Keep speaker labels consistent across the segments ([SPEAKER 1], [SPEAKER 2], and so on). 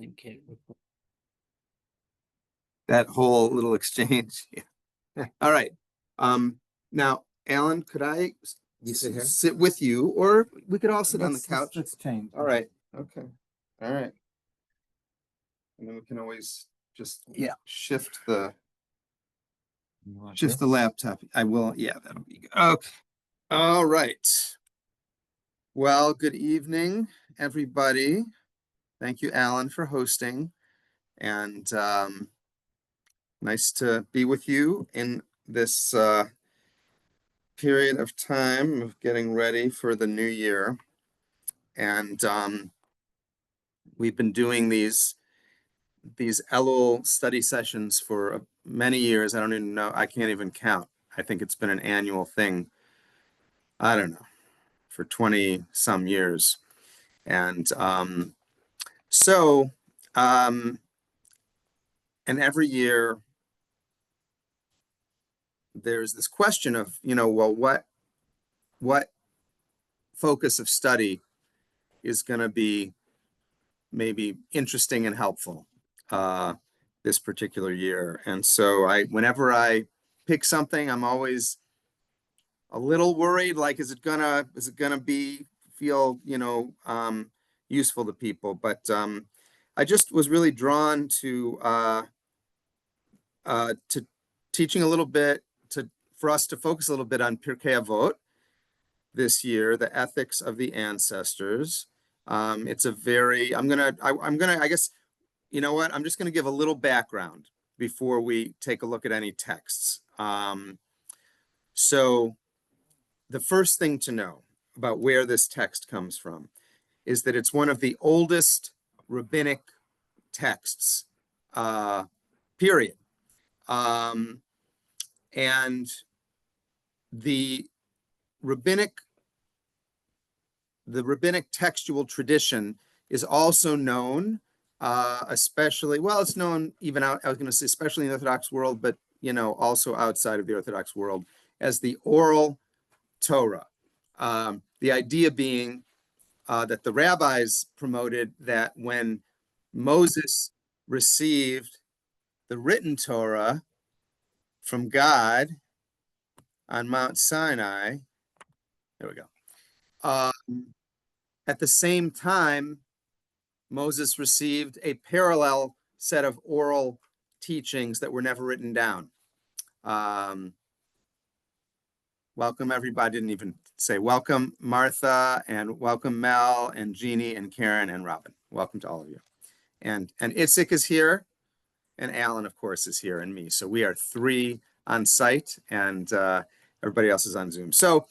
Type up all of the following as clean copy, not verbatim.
[SPEAKER 1] Okay.
[SPEAKER 2] That whole little exchange. Yeah. All right. Now, Alan, could I sit with you, or we could all sit on the couch?
[SPEAKER 1] Let's change.
[SPEAKER 2] All right. Okay. All right. And then we can always just shift the laptop. I will. Yeah, that'll be good. Okay. All right. Well, good evening, everybody. Thank you, Alan, for hosting. And nice to be with you in this period of time of getting ready for the new year. And we've been doing these Elul study sessions for many years. I don't even know. I can't even count. I think it's been an annual thing. I don't know, for 20 some years. And so, and every year there's this question of, well, what focus of study is going to be maybe interesting and helpful this particular year. And so whenever I pick something, I'm always a little worried, like, is it gonna feel, useful to people? But I just was really drawn to teaching a little bit, for us to focus a little bit on Pirkei Avot this year, the ethics of the ancestors. It's a very, I guess, you know what? I'm just going to give a little background before we take a look at any texts. So the first thing to know about where this text comes from is that it's one of the oldest rabbinic texts, period. And the rabbinic textual tradition is also known, especially, well, it's known even out, I was going to say, especially in the Orthodox world, but, also outside of the Orthodox world, as the oral Torah. The idea being that the rabbis promoted that when Moses received the written Torah from God on Mount Sinai, there we go. At the same time, Moses received a parallel set of oral teachings that were never written down. Welcome, everybody. I didn't even say welcome, Martha, and welcome, Mel, and Jeannie, and Karen, and Robin. Welcome to all of you. And Itzik is here, and Alan, of course, is here, and me. So we are 3 on site, and everybody else is on Zoom. So,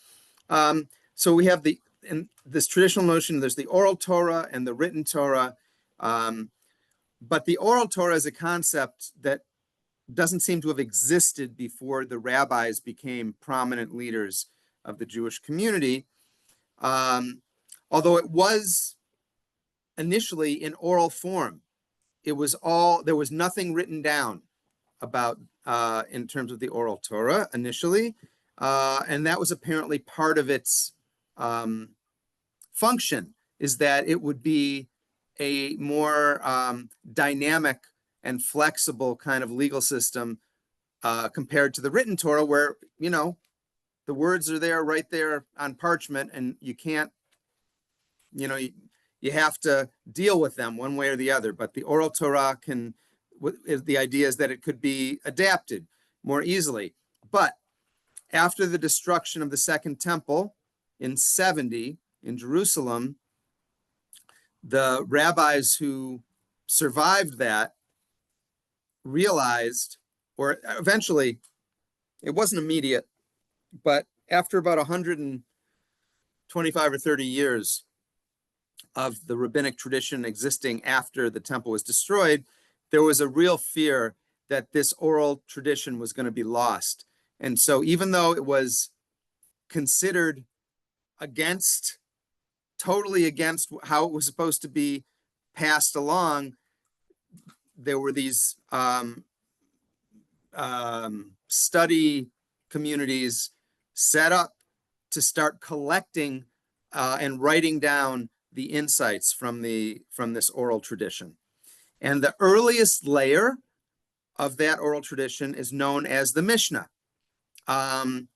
[SPEAKER 2] so we have this traditional notion. There's the oral Torah and the written Torah, but the oral Torah is a concept that doesn't seem to have existed before the rabbis became prominent leaders of the Jewish community, although it was initially in oral form. There was nothing written down about in terms of the oral Torah initially, and that was apparently part of its function, is that it would be a more dynamic and flexible kind of legal system compared to the written Torah, where, the words are there, right there on parchment, and you can't, you have to deal with them one way or the other. But the oral Torah the idea is that it could be adapted more easily. But after the destruction of the Second Temple in 70 in Jerusalem, the rabbis who survived that realized, or eventually, it wasn't immediate, but after about 125 or 30 years of the rabbinic tradition existing after the temple was destroyed, there was a real fear that this oral tradition was going to be lost. And so even though it was considered totally against how it was supposed to be passed along, there were these study communities set up to start collecting and writing down the insights from this oral tradition. And the earliest layer of that oral tradition is known as the Mishnah. And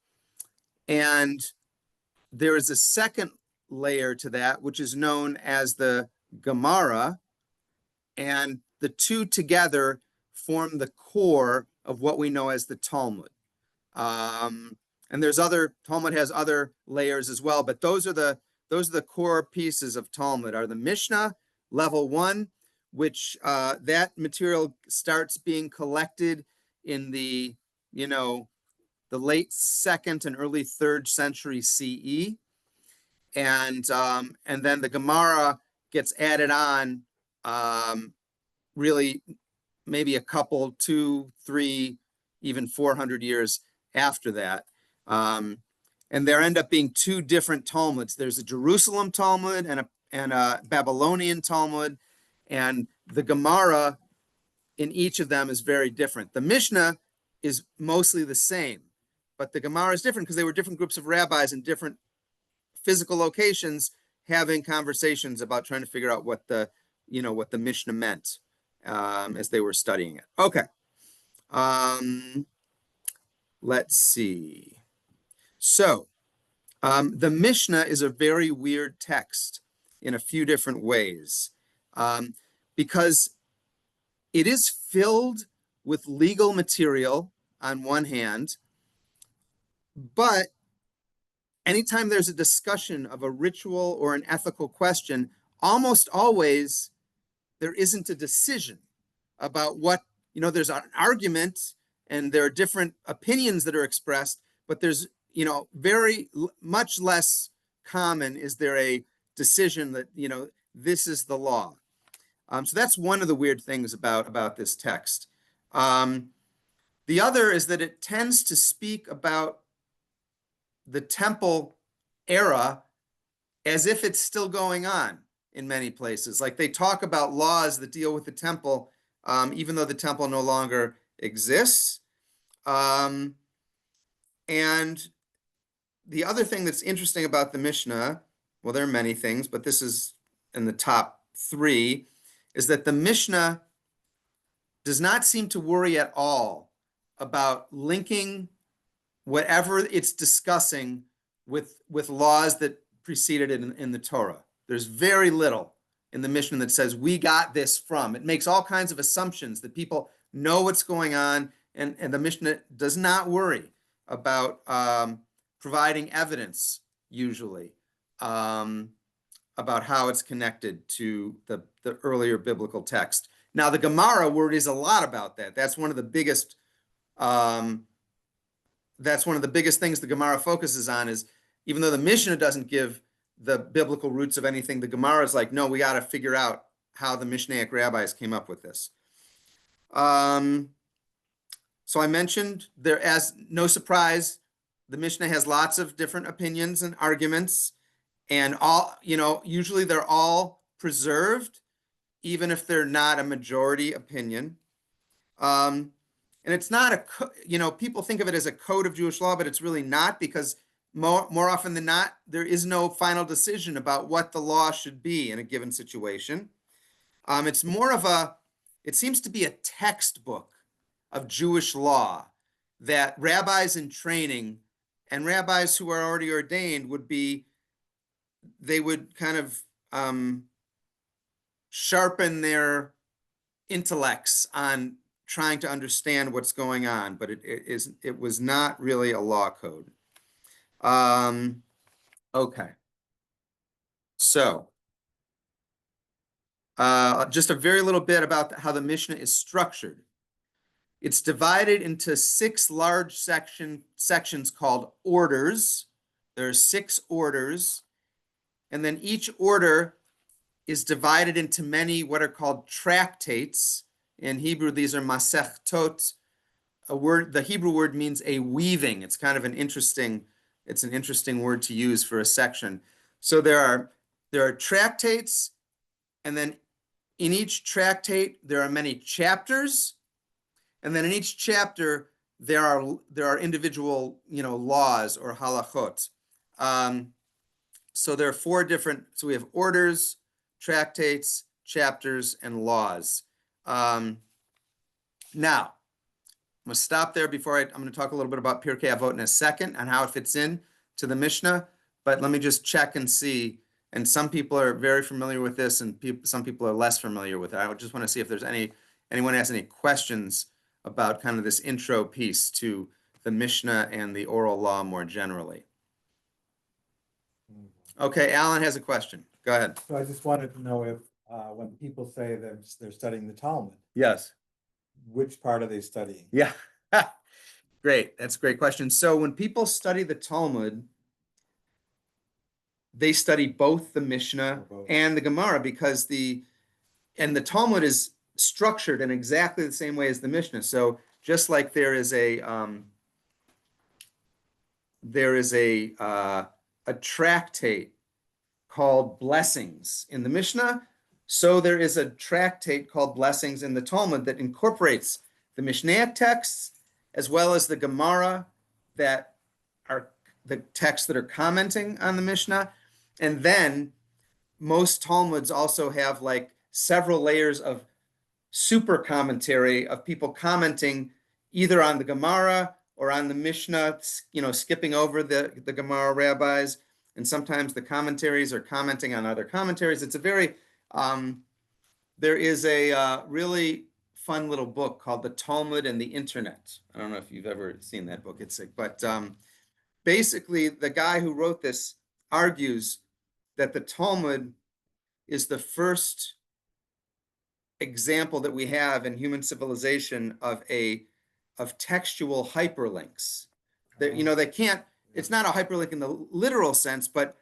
[SPEAKER 2] there is a second layer to that, which is known as the Gemara, and the two together form the core of what we know as the Talmud. And Talmud has other layers as well, but those are the core pieces of Talmud, are the Mishnah, level 1, which that material starts being collected in the late 2nd and early 3rd century CE. And then the Gemara gets added on, really maybe a couple, 2, 3, even 400 years after that. And there end up being two different Talmuds. There's a Jerusalem Talmud and a Babylonian Talmud, and the Gemara in each of them is very different. The Mishnah is mostly the same, but the Gemara is different because they were different groups of rabbis in different physical locations having conversations about trying to figure out what the Mishnah meant as they were studying it. Okay. Let's see. So the Mishnah is a very weird text in a few different ways, because it is filled with legal material on one hand, but anytime there's a discussion of a ritual or an ethical question, almost always there isn't a decision about there's an argument and there are different opinions that are expressed, but there's, very much less common is there a decision that, this is the law. So that's one of the weird things about this text. The other is that it tends to speak about the temple era as if it's still going on in many places. Like they talk about laws that deal with the temple, even though the temple no longer exists. And the other thing that's interesting about the Mishnah, well, there are many things, but this is in the top 3, is that the Mishnah does not seem to worry at all about linking whatever it's discussing with laws that preceded it in the Torah. There's very little in the Mishnah that says we got this from. It makes all kinds of assumptions that people know what's going on, and the Mishnah does not worry about providing evidence, usually, about how it's connected to the earlier biblical text. Now, the Gemara worries a lot about that. That's one of the biggest things the Gemara focuses on, is even though the Mishnah doesn't give the biblical roots of anything, the Gemara is like, no, we got to figure out how the Mishnaic rabbis came up with this. So I mentioned there, as no surprise, the Mishnah has lots of different opinions and arguments, and usually they're all preserved, even if they're not a majority opinion. And it's not people think of it as a code of Jewish law, but it's really not, because more often than not, there is no final decision about what the law should be in a given situation. It's more of it seems to be a textbook of Jewish law that rabbis in training and rabbis who are already ordained they would kind of sharpen their intellects on trying to understand what's going on, but it was not really a law code. Okay. So just a very little bit about how the Mishnah is structured. It's divided into 6 large sections called orders. There are 6 orders, and then each order is divided into many what are called tractates. In Hebrew, these are masechtot. The Hebrew word means a weaving. It's kind of an interesting word to use for a section. So there are tractates, and then in each tractate there are many chapters, and then in each chapter there are individual laws or halachot. So there are 4 different. So we have orders, tractates, chapters, and laws. Now, I'm going to stop there before I'm going to talk a little bit about Pirkei Avot in a second and how it fits in to the Mishnah. But let me just check and see. And some people are very familiar with this, and some people are less familiar with it. I just want to see if there's anyone has any questions about kind of this intro piece to the Mishnah and the oral law more generally. Okay, Alan has a question. Go ahead.
[SPEAKER 1] So I just wanted to know if when people say they're studying the Talmud,
[SPEAKER 2] Yes.
[SPEAKER 1] which part are they studying?
[SPEAKER 2] Yeah. Great. That's a great question. So when people study the Talmud, they study both the Mishnah and the Gemara because the Talmud is structured in exactly the same way as the Mishnah. So just like there is a tractate called Blessings in the Mishnah, so there is a tractate called Blessings in the Talmud that incorporates the Mishnaic texts as well as the Gemara that are the texts that are commenting on the Mishnah. And then most Talmuds also have like several layers of super commentary of people commenting either on the Gemara or on the Mishnah, skipping over the Gemara rabbis. And sometimes the commentaries are commenting on other commentaries. It's a very, there is a really fun little book called The Talmud and the Internet. I don't know if you've ever seen that book. It's sick, but basically the guy who wrote this argues that the Talmud is the first example that we have in human civilization of textual hyperlinks. They can't, it's not a hyperlink in the literal sense, but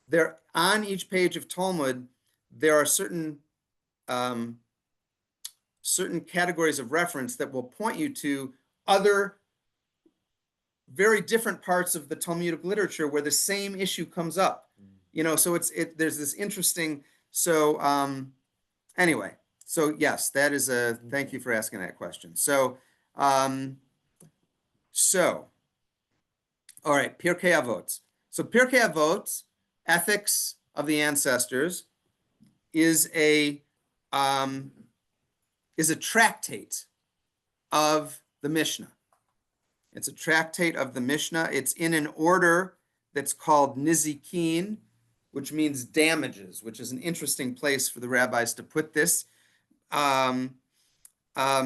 [SPEAKER 2] there on each page of Talmud, there are certain categories of reference that will point you to other very different parts of the Talmudic literature where the same issue comes up. So there's this interesting, anyway, so yes, that is thank you for asking that question. So, all right, Pirkei Avot. So Pirkei Avot, Ethics of the Ancestors, is a tractate of the Mishnah. It's a tractate of the Mishnah. It's in an order that's called Nizikin, which means damages, which is an interesting place for the rabbis to put this. Well, let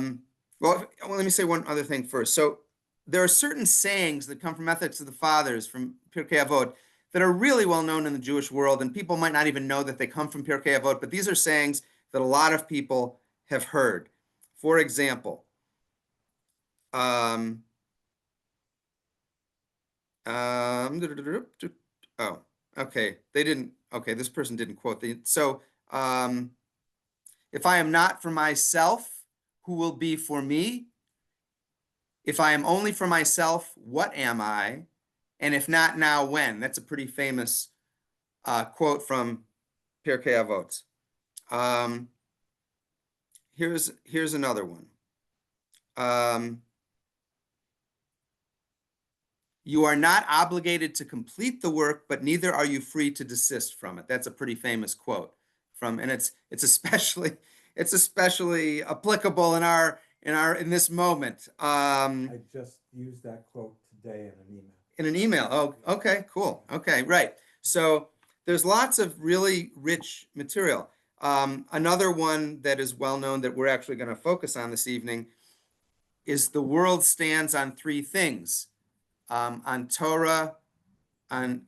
[SPEAKER 2] me say one other thing first. So there are certain sayings that come from Ethics of the Fathers, from Pirkei Avot, that are really well known in the Jewish world, and people might not even know that they come from Pirkei Avot, but these are sayings that a lot of people have heard. For example, oh, okay, this person didn't quote so if I am not for myself, who will be for me? If I am only for myself, what am I? And if not now, when? That's a pretty famous quote from Pirkei Avot. Here's another one. You are not obligated to complete the work, but neither are you free to desist from it. That's a pretty famous quote and it's especially applicable in this moment.
[SPEAKER 1] I just used that quote today in an email.
[SPEAKER 2] In an email. Oh, okay, cool. Okay, right. So there's lots of really rich material. Another one that is well known that we're actually going to focus on this evening is the world stands on three things. On Torah, on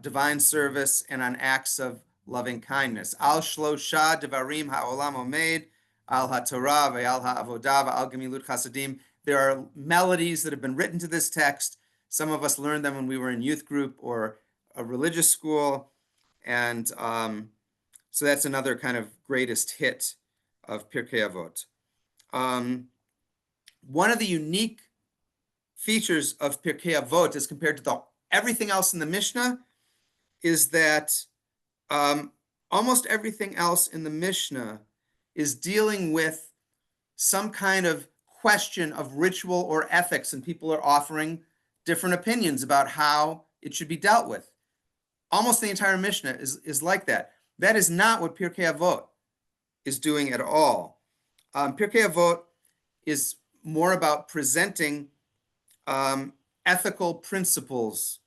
[SPEAKER 2] divine service, and on acts of loving kindness. Al shlosha devarim ha'olam omed, al ha'torah ve'al ha'avodah ve'al gemilut chasadim. There are melodies that have been written to this text. Some of us learned them when we were in youth group or a religious school. And so that's another kind of greatest hit of Pirkei Avot. One of the unique features of Pirkei Avot as compared to everything else in the Mishnah is that almost everything else in the Mishnah is dealing with some kind of question of ritual or ethics, and people are offering different opinions about how it should be dealt with. Almost the entire Mishnah is like that. That is not what Pirkei Avot is doing at all. Pirkei Avot is more about presenting ethical principles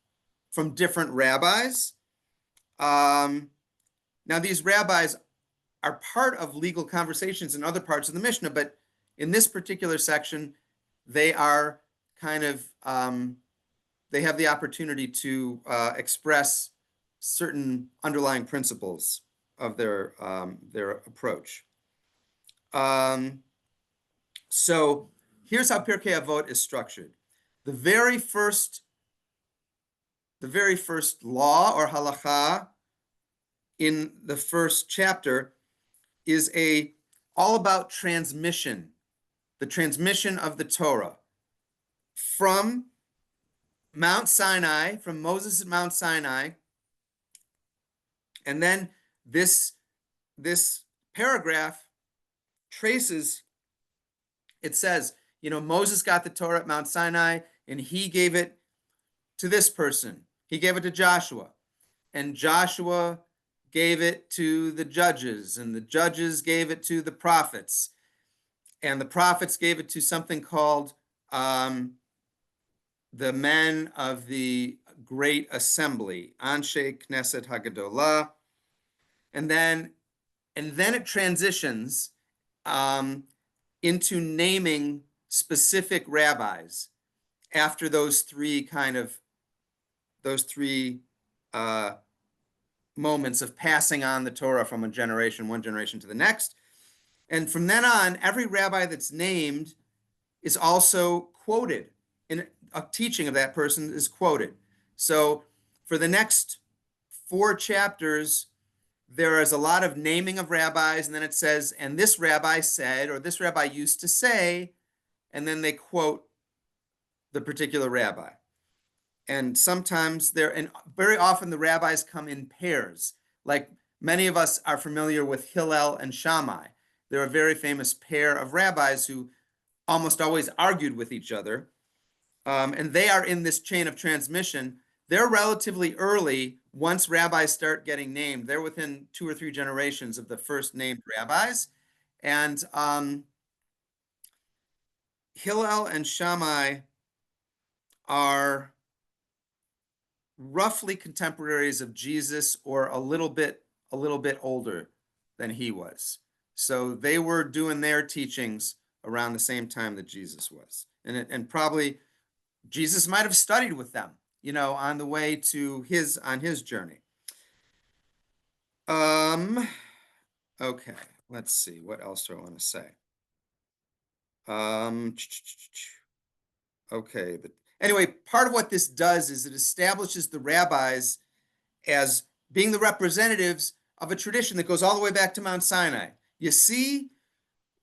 [SPEAKER 2] from different rabbis. Now, these rabbis are part of legal conversations in other parts of the Mishnah, but in this particular section, they are kind of, they have the opportunity to express certain underlying principles of their approach. So here's how Pirkei Avot is structured. The very first law or halacha in the first chapter is all about transmission, the transmission of the Torah from Mount Sinai, from Moses at Mount Sinai. And then this paragraph traces, it says, Moses got the Torah at Mount Sinai and he gave it to this person. He gave it to Joshua, and Joshua gave it to the judges, and the judges gave it to the prophets, and the prophets gave it to something called the men of the Great Assembly, Anshe Knesset Hagadolah, and then it transitions into naming specific rabbis after those three moments of passing on the Torah from one generation to the next. And from then on, every rabbi that's named is also quoted. In a teaching of that person is quoted. So for the next 4 chapters, there is a lot of naming of rabbis, and then it says, and this rabbi said, or this rabbi used to say, and then they quote the particular rabbi. And sometimes and very often the rabbis come in pairs. Like many of us are familiar with Hillel and Shammai. They're a very famous pair of rabbis who almost always argued with each other. And they are in this chain of transmission. They're relatively early once rabbis start getting named. They're within 2 or 3 generations of the first named rabbis. And Hillel and Shammai are roughly contemporaries of Jesus, or a little bit older than he was. So they were doing their teachings around the same time that Jesus was. And probably Jesus might have studied with them, on the way to his journey. Okay, let's see. What else do I want to say? Okay. Anyway, part of what this does is it establishes the rabbis as being the representatives of a tradition that goes all the way back to Mount Sinai. You see,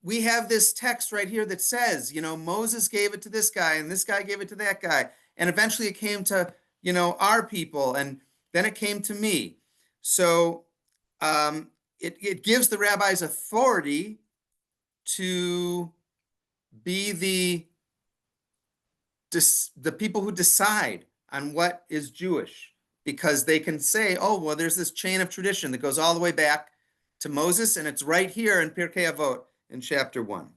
[SPEAKER 2] we have this text right here that says, Moses gave it to this guy, and this guy gave it to that guy. And eventually it came to, our people, and then it came to me. So it gives the rabbis authority to be the people who decide on what is Jewish, because they can say, oh, well, there's this chain of tradition that goes all the way back to Moses, and it's right here in Pirkei Avot in chapter 1.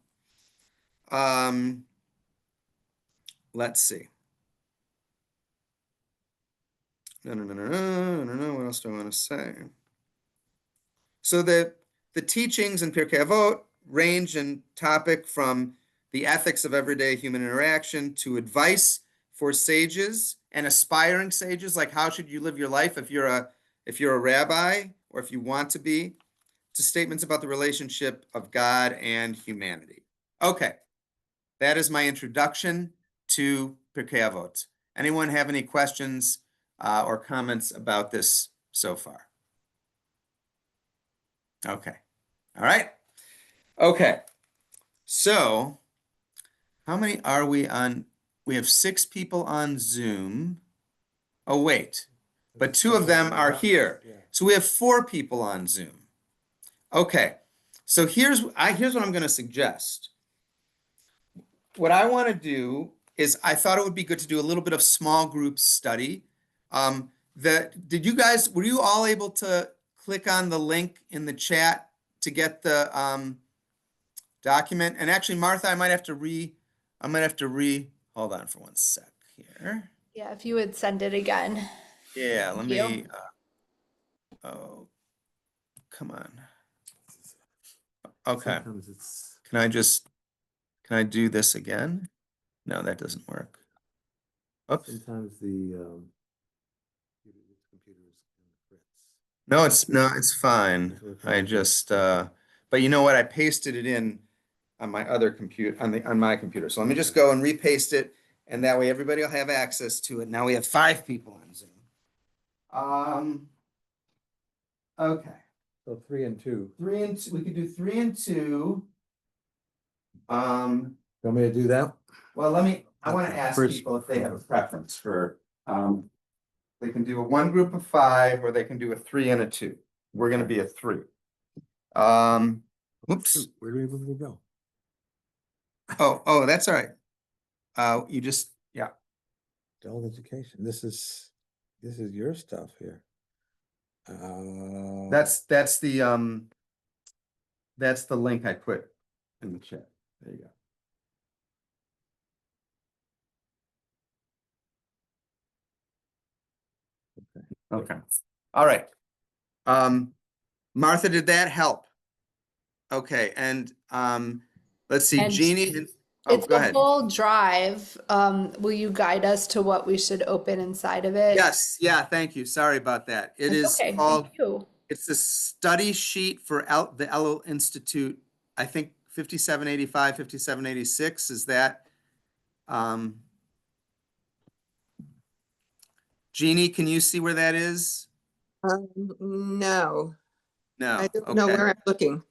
[SPEAKER 2] Let's see. No. What else do I want to say? So the teachings in Pirkei Avot range in topic from the ethics of everyday human interaction to advice for sages and aspiring sages, like how should you live your life if you're a rabbi, or if you want to be, to statements about the relationship of God and humanity. Okay, that is my introduction to Pirkei Avot. Anyone have any questions or comments about this so far? Okay, all right. Okay, so how many are we on? We have 6 people on Zoom. Oh, wait, but 2 of them are here. So we have 4 people on Zoom. Okay, so here's what I'm going to suggest. What I want to do is, I thought it would be good to do a little bit of small group study. Were you all able to click on the link in the chat to get the document. And actually, Martha, I might have to hold on for one sec here.
[SPEAKER 3] Yeah, if you would send it again.
[SPEAKER 2] Yeah, let
[SPEAKER 3] Thank
[SPEAKER 2] me,
[SPEAKER 3] you.
[SPEAKER 2] oh, come on. Okay,
[SPEAKER 1] Sometimes it's,
[SPEAKER 2] can I do this again? No, that doesn't work. Oops.
[SPEAKER 1] sometimes the, computers and
[SPEAKER 2] No, it's fine. I just, but you know what? I pasted it in on my other computer, on my computer. So let me just go and repaste it, and that way everybody will have access to it. Now we have 5 people on Zoom. Okay.
[SPEAKER 1] So 3 and 2.
[SPEAKER 2] 3 and 2, we could do 3 and 2.
[SPEAKER 1] Want me to do that?
[SPEAKER 2] Well, I want to ask
[SPEAKER 1] First-
[SPEAKER 2] people if they have a preference for, they can do a 1 group of 5, or they can do a 3 and a 2. We're gonna be a 3. Oops.
[SPEAKER 1] Where do we go?
[SPEAKER 2] Oh, that's all right. You just, yeah.
[SPEAKER 1] Adult education. This is your stuff here.
[SPEAKER 2] That's the link I put in the chat. There you go. Okay. All right. Martha, did that help? Okay, and let's see,
[SPEAKER 3] And
[SPEAKER 2] Jeannie. Oh,
[SPEAKER 3] It's
[SPEAKER 2] go
[SPEAKER 3] a
[SPEAKER 2] ahead.
[SPEAKER 3] whole drive. Will you guide us to what we should open inside of it?
[SPEAKER 2] Yes, yeah, thank you. Sorry about that. It
[SPEAKER 3] That's
[SPEAKER 2] is
[SPEAKER 3] okay.
[SPEAKER 2] called,
[SPEAKER 3] Thank you.
[SPEAKER 2] it's the study sheet for the Elul Institute. I think 5785, 5786 is that. Jeannie, can you see where that is?
[SPEAKER 4] No,
[SPEAKER 2] No,
[SPEAKER 4] I don't know
[SPEAKER 2] okay.
[SPEAKER 4] where I'm looking.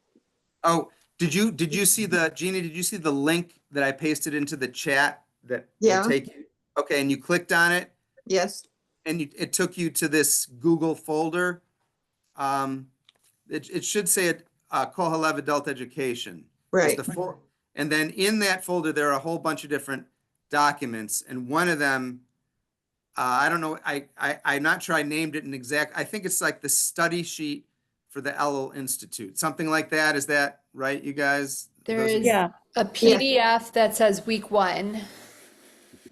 [SPEAKER 2] Oh, did you see Jeannie, did you see the link that I pasted into the chat that will
[SPEAKER 4] Yeah.
[SPEAKER 2] take you? Okay, and you clicked on it
[SPEAKER 4] Yes,
[SPEAKER 2] and it took you to this Google folder. It should say HaLev Adult Education.
[SPEAKER 4] right.
[SPEAKER 2] And then in that folder, there are a whole bunch of different documents, and one of them, I don't know, I'm not sure I named it I think it's like the study sheet for the Elul Institute, something like that. Is that right, you guys?
[SPEAKER 3] There
[SPEAKER 2] Those of
[SPEAKER 3] is
[SPEAKER 2] you-
[SPEAKER 3] a PDF that says week 1.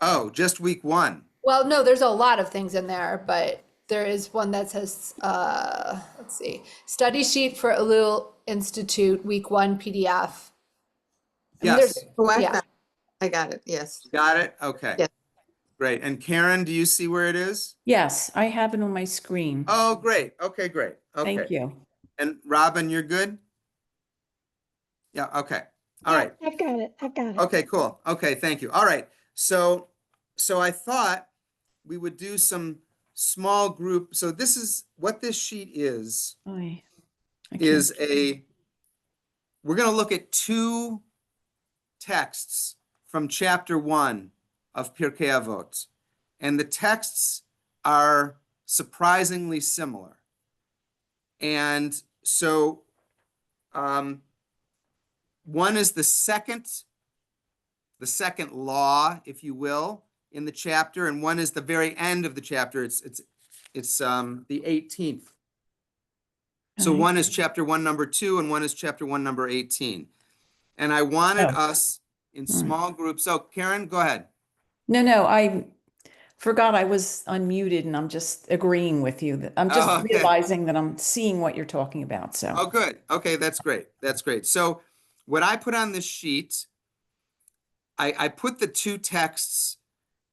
[SPEAKER 2] Oh, just week 1.
[SPEAKER 3] Well, no, there's a lot of things in there, but there is one that says, let's see, study sheet for Elul Institute, week 1 PDF. I mean,
[SPEAKER 2] Yes,
[SPEAKER 4] Oh,
[SPEAKER 3] yeah.
[SPEAKER 4] I got it. Yes.
[SPEAKER 2] got it? Okay.
[SPEAKER 4] Yes.
[SPEAKER 2] Great. And Karen, do you see where it is?
[SPEAKER 5] Yes, I have it on my screen.
[SPEAKER 2] Oh, great. Okay, great. Okay.
[SPEAKER 5] Thank you.
[SPEAKER 2] And Robin, you're good? Yeah, okay. All right.
[SPEAKER 6] I've got it.
[SPEAKER 2] Okay, cool. Okay, thank you. All right. So I thought we would do some small group. So this is what this sheet is
[SPEAKER 5] I can't-
[SPEAKER 2] we're going to look at 2 texts from chapter 1 of Pirkei Avot. And the texts are surprisingly similar. And so one is the second law, if you will, in the chapter, and one is the very end of the chapter. It's the 18th. So
[SPEAKER 5] Okay.
[SPEAKER 2] one is chapter 1, number 2, and one is chapter 1, number 18. And I wanted us in small groups. So Karen, go ahead.
[SPEAKER 5] No, I forgot I was unmuted and I'm just agreeing with you. I'm just
[SPEAKER 2] okay.
[SPEAKER 5] realizing that I'm seeing what you're talking about. So,
[SPEAKER 2] Oh, good. Okay, that's great. That's great. So what I put on this sheet, I put the 2 texts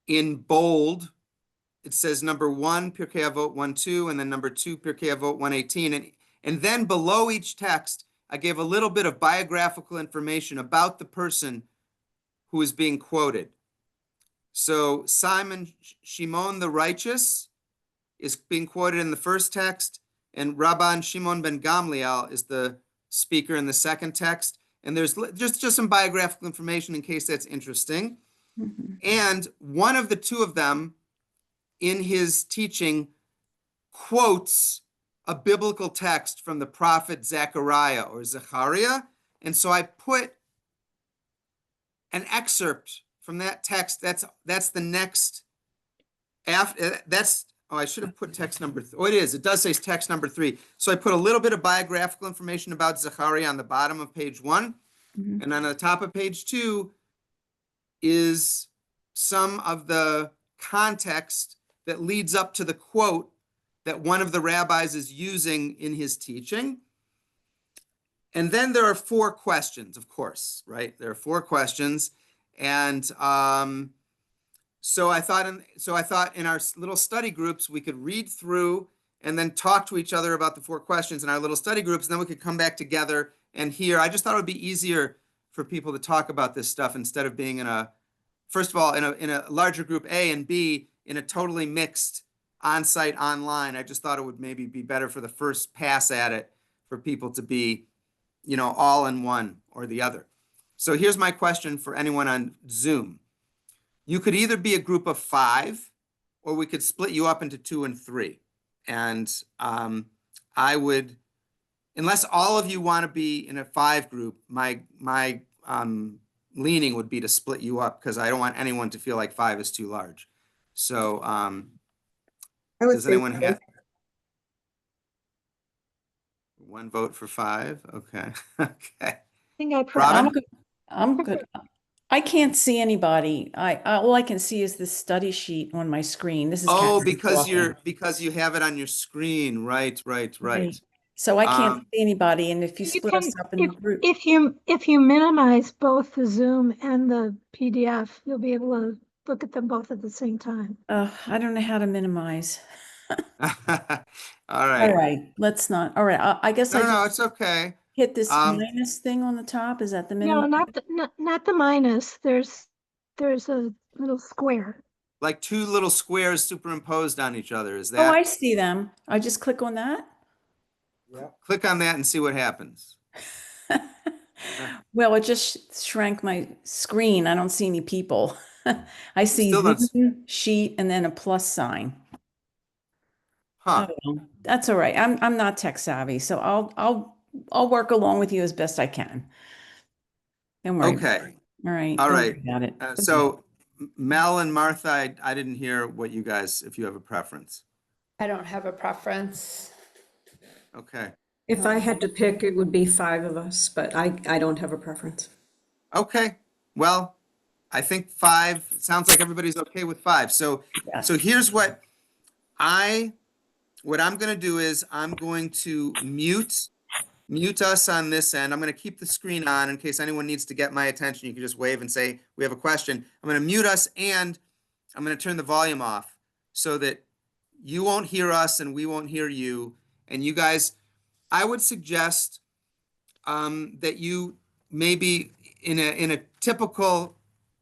[SPEAKER 2] in bold. It says number 1, Pirkei Avot 1:2, and then number 2, Pirkei Avot 1:18. And then below each text, I gave a little bit of biographical information about the person who is being quoted. So Simon Shimon the righteous is being quoted in the first text, and Rabban Shimon ben Gamliel is the speaker in the second text. And there's just some biographical information in case that's interesting. And one of the 2 of them in his teaching quotes a biblical text from the prophet Zechariah or Zechariah. And so I put an excerpt from that text. That's the next after that's, I should have put text number, it does say text number 3. So I put a little bit of biographical information about Zechariah on the bottom of page 1.
[SPEAKER 5] Mhm.
[SPEAKER 2] And on the top of page 2 is some of the context that leads up to the quote that one of the rabbis is using in his teaching. And then there are 4 questions, of course, right? There are 4 questions. And so I thought in our little study groups, we could read through and then talk to each other about the 4 questions in our little study groups. And then we could come back together and hear. I just thought it would be easier for people to talk about this stuff instead of being first of all, in a larger group A, and B, in a totally mixed on-site online. I just thought it would maybe be better for the first pass at it for people to be, all in one or the other. So here's my question for anyone on Zoom. You could either be a group of 5, or we could split you up into 2 and 3. And I would, unless all of you want to be in a 5 group, my leaning would be to split you up, because I don't want anyone to feel like 5 is too large. So
[SPEAKER 4] I would
[SPEAKER 2] does
[SPEAKER 4] say
[SPEAKER 2] anyone
[SPEAKER 4] five.
[SPEAKER 2] have 1 vote for 5? Okay. Okay.
[SPEAKER 6] think I put,
[SPEAKER 2] Robin?
[SPEAKER 5] I'm good. I can't see anybody. All I can see is this study sheet on my screen. This is
[SPEAKER 2] Oh,
[SPEAKER 5] Catherine talking.
[SPEAKER 2] because you have it on your screen. Right.
[SPEAKER 5] Right. So I can't
[SPEAKER 2] Um,
[SPEAKER 5] see anybody, and if you
[SPEAKER 6] you
[SPEAKER 5] split
[SPEAKER 6] can,
[SPEAKER 5] us up in group,
[SPEAKER 6] if you minimize both the Zoom and the PDF, you'll be able to look at them both at the same time.
[SPEAKER 5] I don't know how to minimize.
[SPEAKER 2] All
[SPEAKER 5] All
[SPEAKER 2] right.
[SPEAKER 5] right, let's not. All right, I guess I
[SPEAKER 2] No,
[SPEAKER 5] just
[SPEAKER 2] it's okay.
[SPEAKER 5] hit this
[SPEAKER 2] Um,
[SPEAKER 5] minus thing on the top. Is that the
[SPEAKER 6] No,
[SPEAKER 5] minimum?
[SPEAKER 6] not the minus. There's a little square.
[SPEAKER 2] like 2 little squares superimposed on each other. Is
[SPEAKER 5] Oh,
[SPEAKER 2] that?
[SPEAKER 5] I see them. I just click on that.
[SPEAKER 1] Yep.
[SPEAKER 2] Click on that and see what happens.
[SPEAKER 5] Well, it just shrank my screen. I don't see any people. I see
[SPEAKER 2] Still don't.
[SPEAKER 5] Zoom, sheet, and then a plus sign.
[SPEAKER 2] Huh.
[SPEAKER 5] Oh, well, that's all right. I'm not tech savvy, so I'll work along with you as best I can. Don't worry.
[SPEAKER 2] Okay.
[SPEAKER 5] All right.
[SPEAKER 2] All
[SPEAKER 5] Don't
[SPEAKER 2] right.
[SPEAKER 5] worry about it. Okay.
[SPEAKER 2] So Mel and Martha, I didn't hear what you guys, if you have a preference.
[SPEAKER 3] I don't have a preference.
[SPEAKER 2] Okay.
[SPEAKER 7] If I had to pick, it would be 5 of us, but I don't have a preference.
[SPEAKER 2] Okay. Well, I think 5, sounds like everybody's okay with 5. So
[SPEAKER 5] Yes.
[SPEAKER 2] here's what I'm going to do is I'm going to mute us on this end. I'm going to keep the screen on in case anyone needs to get my attention. You can just wave and say, we have a question. I'm going to mute us, and I'm going to turn the volume off so that you won't hear us and we won't hear you. And you guys, I would suggest that you maybe in a typical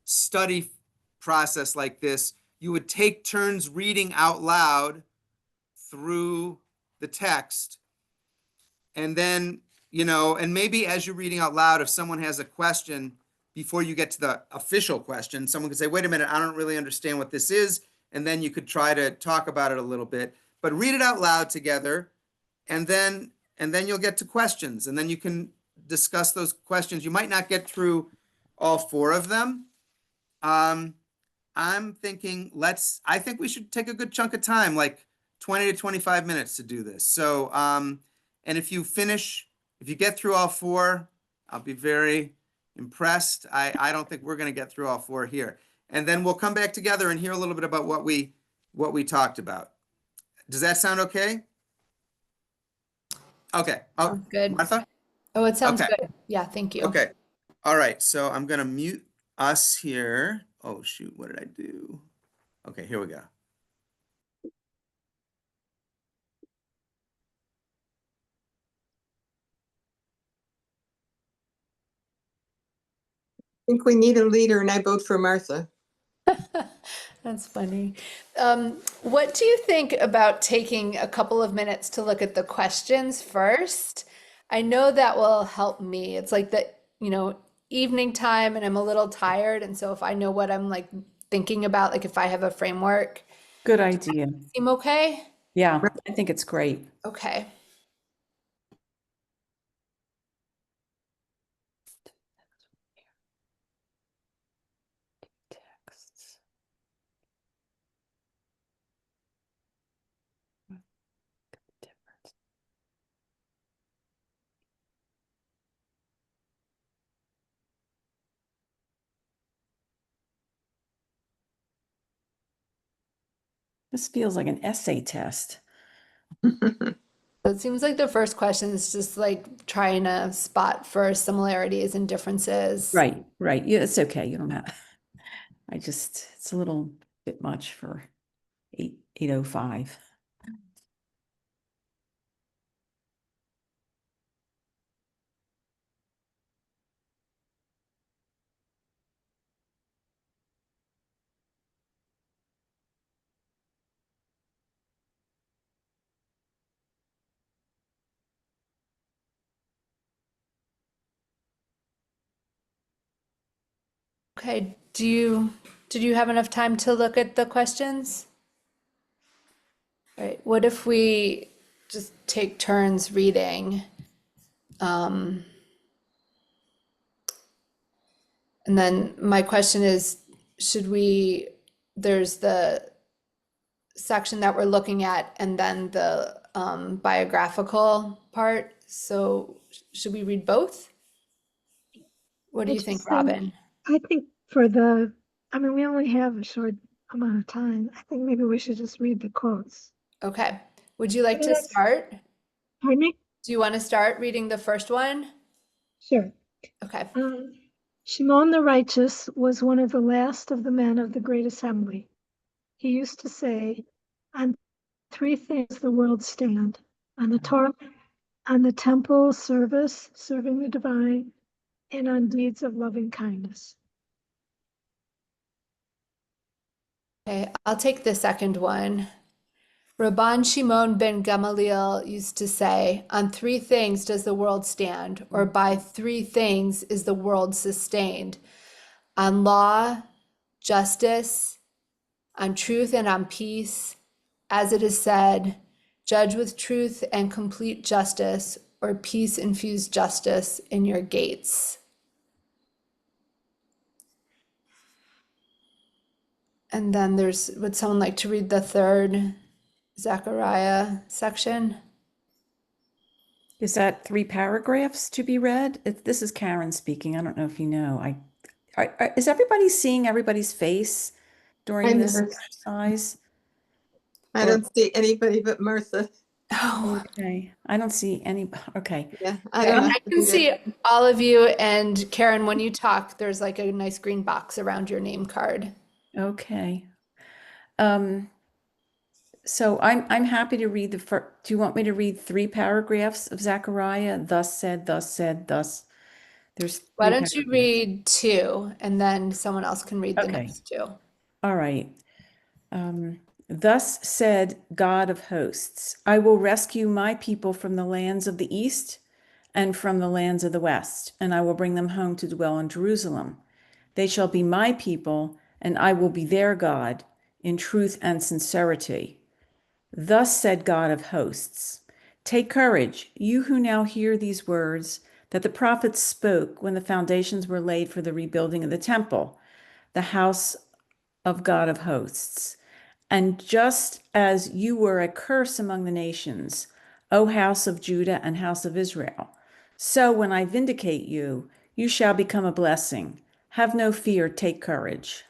[SPEAKER 2] study process like this, you would take turns reading out loud through the text. And then, and maybe as you're reading out loud, if someone has a question before you get to the official question, someone could say, wait a minute, I don't really understand what this is. And then you could try to talk about it a little bit, but read it out loud together. And then you'll get to questions, and then you can discuss those questions. You might not get through all 4 of them. I'm thinking I think we should take a good chunk of time, like 20 to 25 minutes to do this. So, and if you get through all 4, I'll be very impressed. I don't think we're going to get through all 4 here. And then we'll come back together and hear a little bit about what we talked about. Does that sound okay? Okay. Oh,
[SPEAKER 3] Sounds good.
[SPEAKER 2] Martha?
[SPEAKER 3] Oh, it sounds
[SPEAKER 2] Okay.
[SPEAKER 3] good. Yeah, thank you.
[SPEAKER 2] Okay. All right. So I'm going to mute us here. Oh, shoot. What did I do? Okay, here we go.
[SPEAKER 4] I think we need a leader, and I vote for Martha.
[SPEAKER 3] That's funny. What do you think about taking a couple of minutes to look at the questions first? I know that will help me. It's like the, evening time and I'm a little tired. And so if I know what I'm like thinking about, like if I have a framework,
[SPEAKER 5] Good idea.
[SPEAKER 3] seem okay?
[SPEAKER 5] Yeah, I think it's great.
[SPEAKER 3] Okay.
[SPEAKER 5] Texts. Difference. This feels like an essay test.
[SPEAKER 3] It seems like the first question is just like trying to spot for similarities and differences.
[SPEAKER 5] Right, right. Yeah, it's okay. You don't have. It's a little bit much for 805.
[SPEAKER 3] Okay, did you have enough time to look at the questions? All right, what if we just take turns reading? And then my question is, there's the section that we're looking at and then the biographical part. So should we read both? What do
[SPEAKER 6] I
[SPEAKER 3] you think,
[SPEAKER 6] just
[SPEAKER 3] Robin?
[SPEAKER 6] I think for the, I mean, we only have a short amount of time. I think maybe we should just read the quotes.
[SPEAKER 3] Okay, would you like
[SPEAKER 6] Maybe
[SPEAKER 3] to
[SPEAKER 6] that's-
[SPEAKER 3] start?
[SPEAKER 6] Pardon me?
[SPEAKER 3] Do you want to start reading the first one?
[SPEAKER 6] Sure.
[SPEAKER 3] Okay.
[SPEAKER 6] Shimon the righteous was one of the last of the men of the great assembly. He used to say, on three things the world stand, on the Torah, on the temple service, serving the divine, and on deeds of loving kindness.
[SPEAKER 3] Okay, I'll take the second one. Rabban Shimon ben Gamaliel used to say, on three things does the world stand, or by three things is the world sustained. On law, justice, on truth and on peace, as it is said, judge with truth and complete justice, or peace infused justice in your gates. And then would someone like to read the third Zechariah section?
[SPEAKER 5] Is that 3 paragraphs to be read? This is Karen speaking. I don't know if you know. Is everybody seeing everybody's face during
[SPEAKER 4] I'm
[SPEAKER 5] this
[SPEAKER 4] there.
[SPEAKER 5] exercise?
[SPEAKER 4] I
[SPEAKER 5] Or-
[SPEAKER 4] don't see anybody but Martha.
[SPEAKER 3] Oh,
[SPEAKER 5] Okay, I don't see any. Okay,
[SPEAKER 4] Yeah, I don't
[SPEAKER 3] I
[SPEAKER 4] have to
[SPEAKER 3] can
[SPEAKER 4] do
[SPEAKER 3] see
[SPEAKER 4] that.
[SPEAKER 3] all of you. And Karen, when you talk, there's like a nice green box around your name card.
[SPEAKER 5] okay. So I'm happy to read the first. Do you want me to read 3 paragraphs of Zechariah? Thus said, thus said, thus. There's
[SPEAKER 3] Why
[SPEAKER 5] 3
[SPEAKER 3] don't you
[SPEAKER 5] paragraphs.
[SPEAKER 3] read two and then someone else can read the
[SPEAKER 5] Okay.
[SPEAKER 3] next two?
[SPEAKER 5] All right. Thus said God of hosts, I will rescue my people from the lands of the east and from the lands of the west, and I will bring them home to dwell in Jerusalem. They shall be my people, and I will be their God in truth and sincerity. Thus said God of hosts, take courage, you who now hear these words that the prophets spoke when the foundations were laid for the rebuilding of the temple, the house of God of hosts. And just as you were a curse among the nations, O house of Judah and house of Israel, so when I vindicate you, you shall become a blessing. Have no fear, take courage.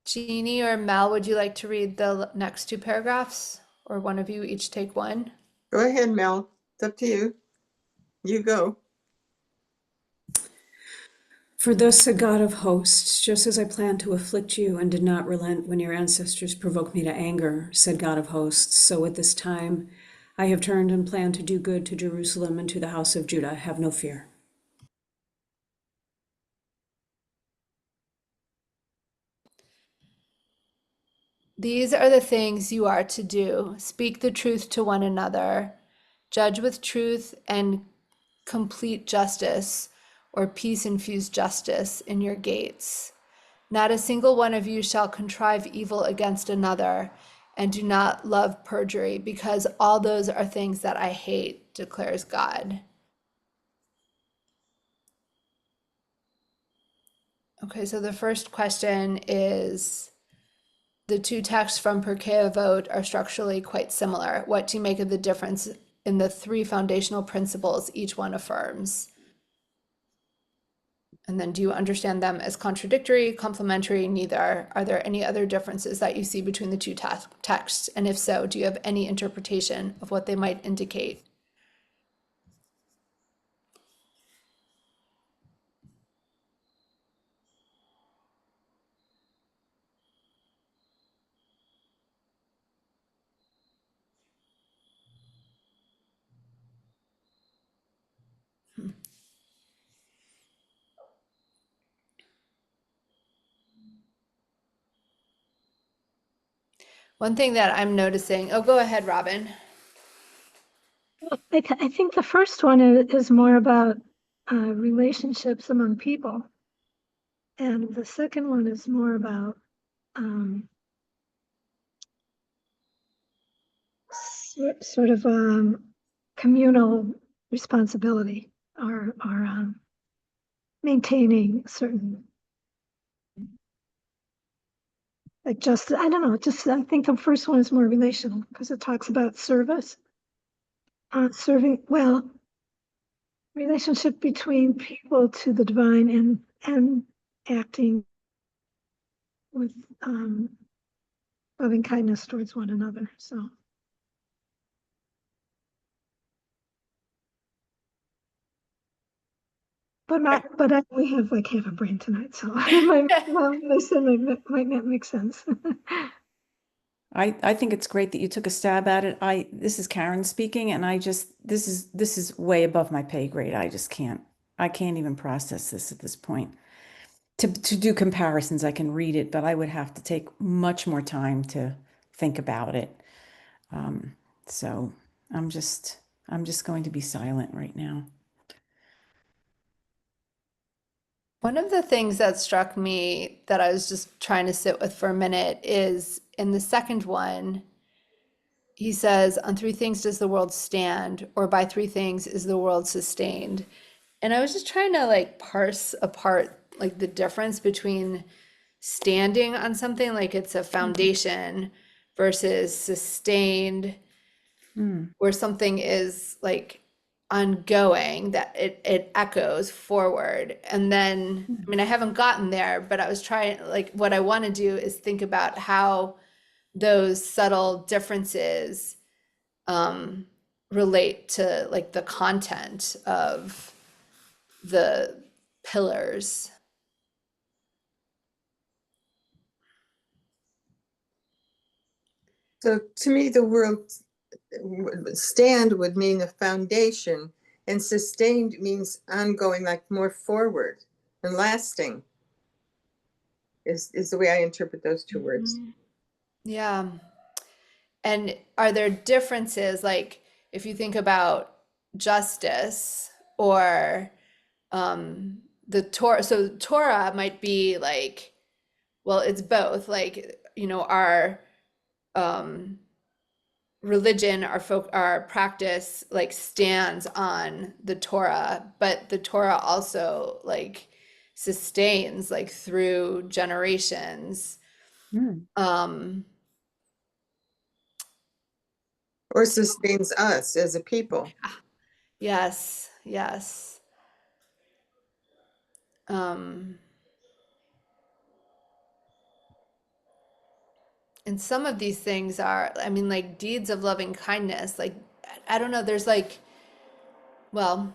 [SPEAKER 3] Jeannie or Mel, would you like to read the next two paragraphs? Or one of you each take one?
[SPEAKER 4] Go ahead, Mel. It's up to you. You go.
[SPEAKER 7] For thus said God of hosts, just as I planned to afflict you and did not relent when your ancestors provoked me to anger, said God of hosts, so at this time I have turned and planned to do good to Jerusalem and to the house of Judah. Have no fear.
[SPEAKER 3] These are the things you are to do. Speak the truth to one another. Judge with truth and complete justice, or peace-infused justice in your gates. Not a single one of you shall contrive evil against another, and do not love perjury, because all those are things that I hate, declares God. Okay, so the first question is, the two texts from Pirkei Avot are structurally quite similar. What do you make of the difference in the three foundational principles each one affirms? And then do you understand them as contradictory, complementary, neither? Are there any other differences that you see between the two texts? And if so, do you have any interpretation of what they might indicate? One thing that I'm noticing, oh, go ahead, Robin.
[SPEAKER 6] I think the first one is more about relationships among people. And the second one is more about sort of communal responsibility or maintaining certain, like just, I don't know, just I think the first one is more relational because it talks about service, serving, well, relationship between people to the divine and acting with loving kindness towards one another. So. But we have like half a brain tonight, so my son might not make sense.
[SPEAKER 5] I think it's great that you took a stab at it. This is Karen speaking, and this is way above my pay grade. I can't even process this at this point. To do comparisons, I can read it, but I would have to take much more time to think about it. So I'm just going to be silent right now.
[SPEAKER 3] One of the things that struck me that I was just trying to sit with for a minute is in the second one, he says, on three things does the world stand, or by three things is the world sustained. And I was just trying to like parse apart like the difference between standing on something like it's a foundation versus sustained, where something is like ongoing, that it echoes forward. And then, I mean, I haven't gotten there, but I was trying, like, what I want to do is think about how those subtle differences relate to like the content of the pillars.
[SPEAKER 4] So to me, the word stand would mean a foundation, and sustained means ongoing, like more forward and lasting. Is the way I interpret those two words.
[SPEAKER 3] Yeah. And are there differences, like if you think about justice or the Torah? So Torah might be like, well, it's both, like, you know, our religion, our practice like stands on the Torah, but the Torah also like sustains like through generations.
[SPEAKER 4] Or sustains us as a people.
[SPEAKER 3] Yes, yes. And some of these things are, I mean, like deeds of loving kindness. Like, I don't know, there's like, well,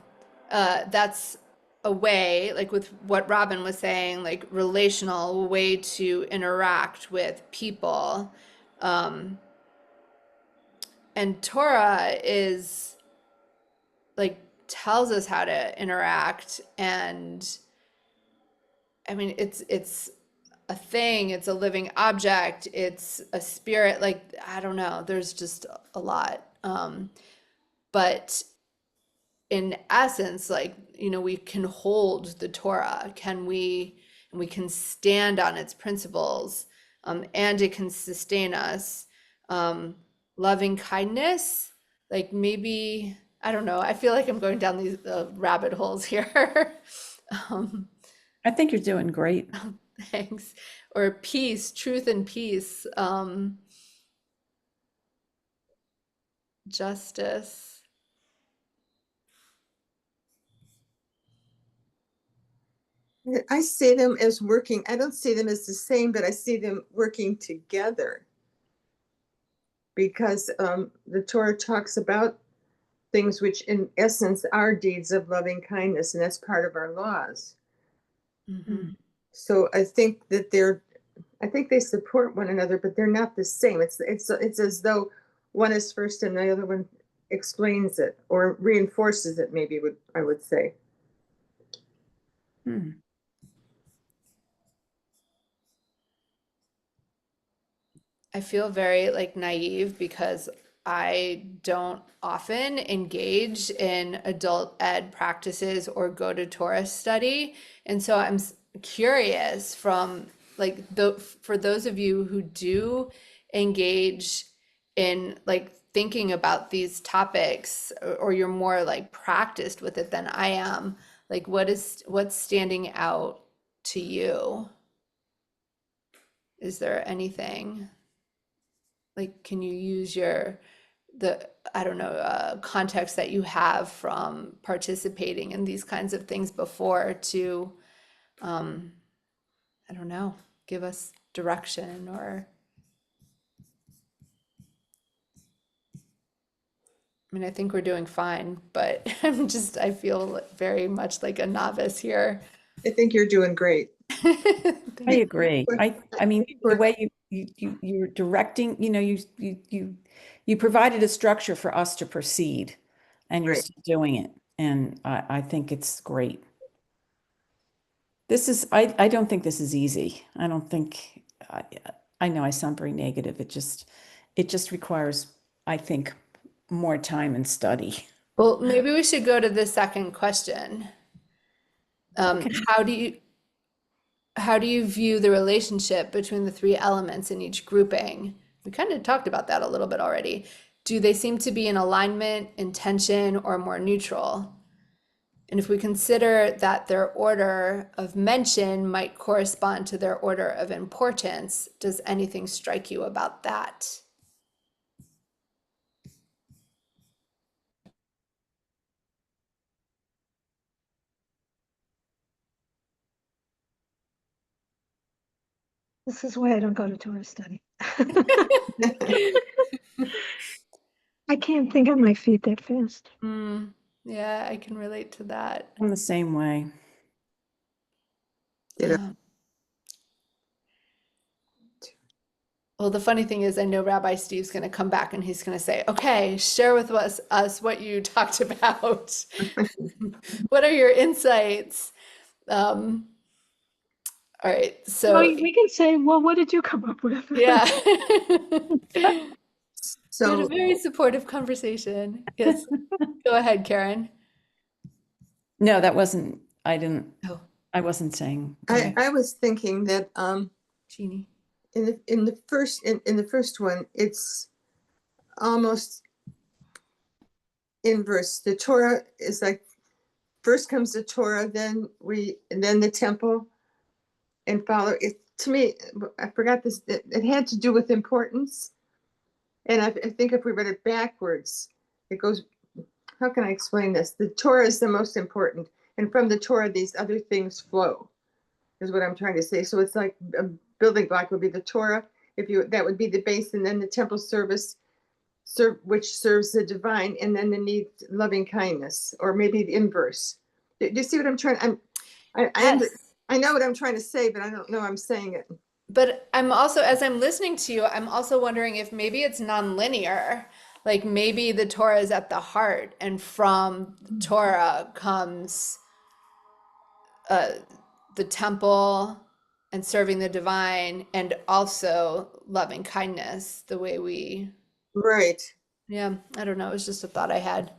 [SPEAKER 3] that's a way, like with what Robin was saying, like relational way to interact with people. And Torah is like tells us how to interact, and I mean it's a thing, it's a living object, it's a spirit, like I don't know, there's just a lot. But in essence, like, you know, we can hold the Torah, and we can stand on its principles, and it can sustain us. Loving kindness, like maybe, I don't know, I feel like I'm going down these rabbit holes here.
[SPEAKER 5] I think you're doing great.
[SPEAKER 3] Thanks. Or peace, truth and peace, justice.
[SPEAKER 4] I see them as working, I don't see them as the same, but I see them working together. Because the Torah talks about things which in essence are deeds of loving kindness, and that's part of our laws.
[SPEAKER 3] Mhm.
[SPEAKER 4] So I think that I think they support one another, but they're not the same. It's as though one is first and the other one explains it or reinforces it, maybe I would say.
[SPEAKER 5] Hmm.
[SPEAKER 3] I feel very like naive because I don't often engage in adult ed practices or go to Torah study. And so I'm curious from like for those of you who do engage in like thinking about these topics or you're more like practiced with it than I am, like what's standing out to you? Is there anything? Like, can you use I don't know, context that you have from participating in these kinds of things before to, um, I don't know, give us direction or, I mean, I think we're doing fine, but I feel very much like a novice here.
[SPEAKER 4] I think you're doing great.
[SPEAKER 5] I agree. I mean, the
[SPEAKER 4] We're-
[SPEAKER 5] way you're directing, you provided a structure for us to proceed, and you're
[SPEAKER 4] Right.
[SPEAKER 5] still doing it. And I think it's great. I don't think this is easy. I don't think, I, I know I sound very negative. It just requires, I think, more time and study.
[SPEAKER 3] Well, maybe we should go to the second question.
[SPEAKER 5] Okay.
[SPEAKER 3] How do you view the relationship between the three elements in each grouping? We kind of talked about that a little bit already. Do they seem to be in alignment, in tension, or more neutral? And if we consider that their order of mention might correspond to their order of importance, does anything strike you about that?
[SPEAKER 6] This is why I don't go to Torah study. I can't think on my feet that fast.
[SPEAKER 3] Yeah, I can relate to that.
[SPEAKER 5] I'm the same way.
[SPEAKER 3] Um, Well, the funny thing is, I know Rabbi Steve's going to come back and he's going to say, okay, share with us what you talked about. What are your insights? All right,
[SPEAKER 6] Well,
[SPEAKER 3] so
[SPEAKER 6] we can say, well, what did you come up with?
[SPEAKER 3] yeah. We had a
[SPEAKER 4] So
[SPEAKER 3] very supportive conversation. Yes, go ahead, Karen.
[SPEAKER 5] No,
[SPEAKER 3] Oh,
[SPEAKER 5] I wasn't saying. Go ahead.
[SPEAKER 4] I was thinking that
[SPEAKER 3] Jeannie.
[SPEAKER 4] in the first one, it's almost inverse. The Torah is like first comes the Torah, and then the temple, and follow it. To me, I forgot this. It had to do with importance, and I think if we read it backwards, it goes. How can I explain this? The Torah is the most important, and from the Torah, these other things flow. Is what I'm trying to say. So it's like a building block would be the Torah. That would be the base, and then the temple service, which serves the divine, and then the need loving kindness, or maybe the inverse. Do you see what I'm trying?
[SPEAKER 3] Yes.
[SPEAKER 4] I know what I'm trying to say, but I don't know I'm saying it.
[SPEAKER 3] But I'm also, as I'm listening to you, I'm also wondering if maybe it's nonlinear. Like maybe the Torah is at the heart, and from Torah comes uh, the temple and serving the divine, and also loving kindness, the way we,
[SPEAKER 4] Right.
[SPEAKER 3] yeah, I don't know. It was just a thought I had.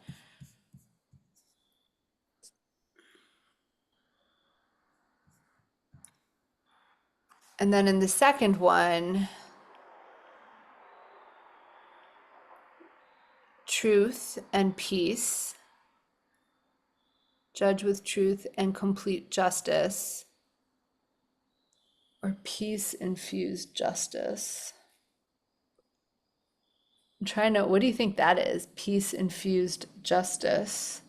[SPEAKER 3] And then in the second one, truth and peace, judge with truth and complete justice, or peace infused justice. I'm trying to, what do you think that is? Peace infused justice.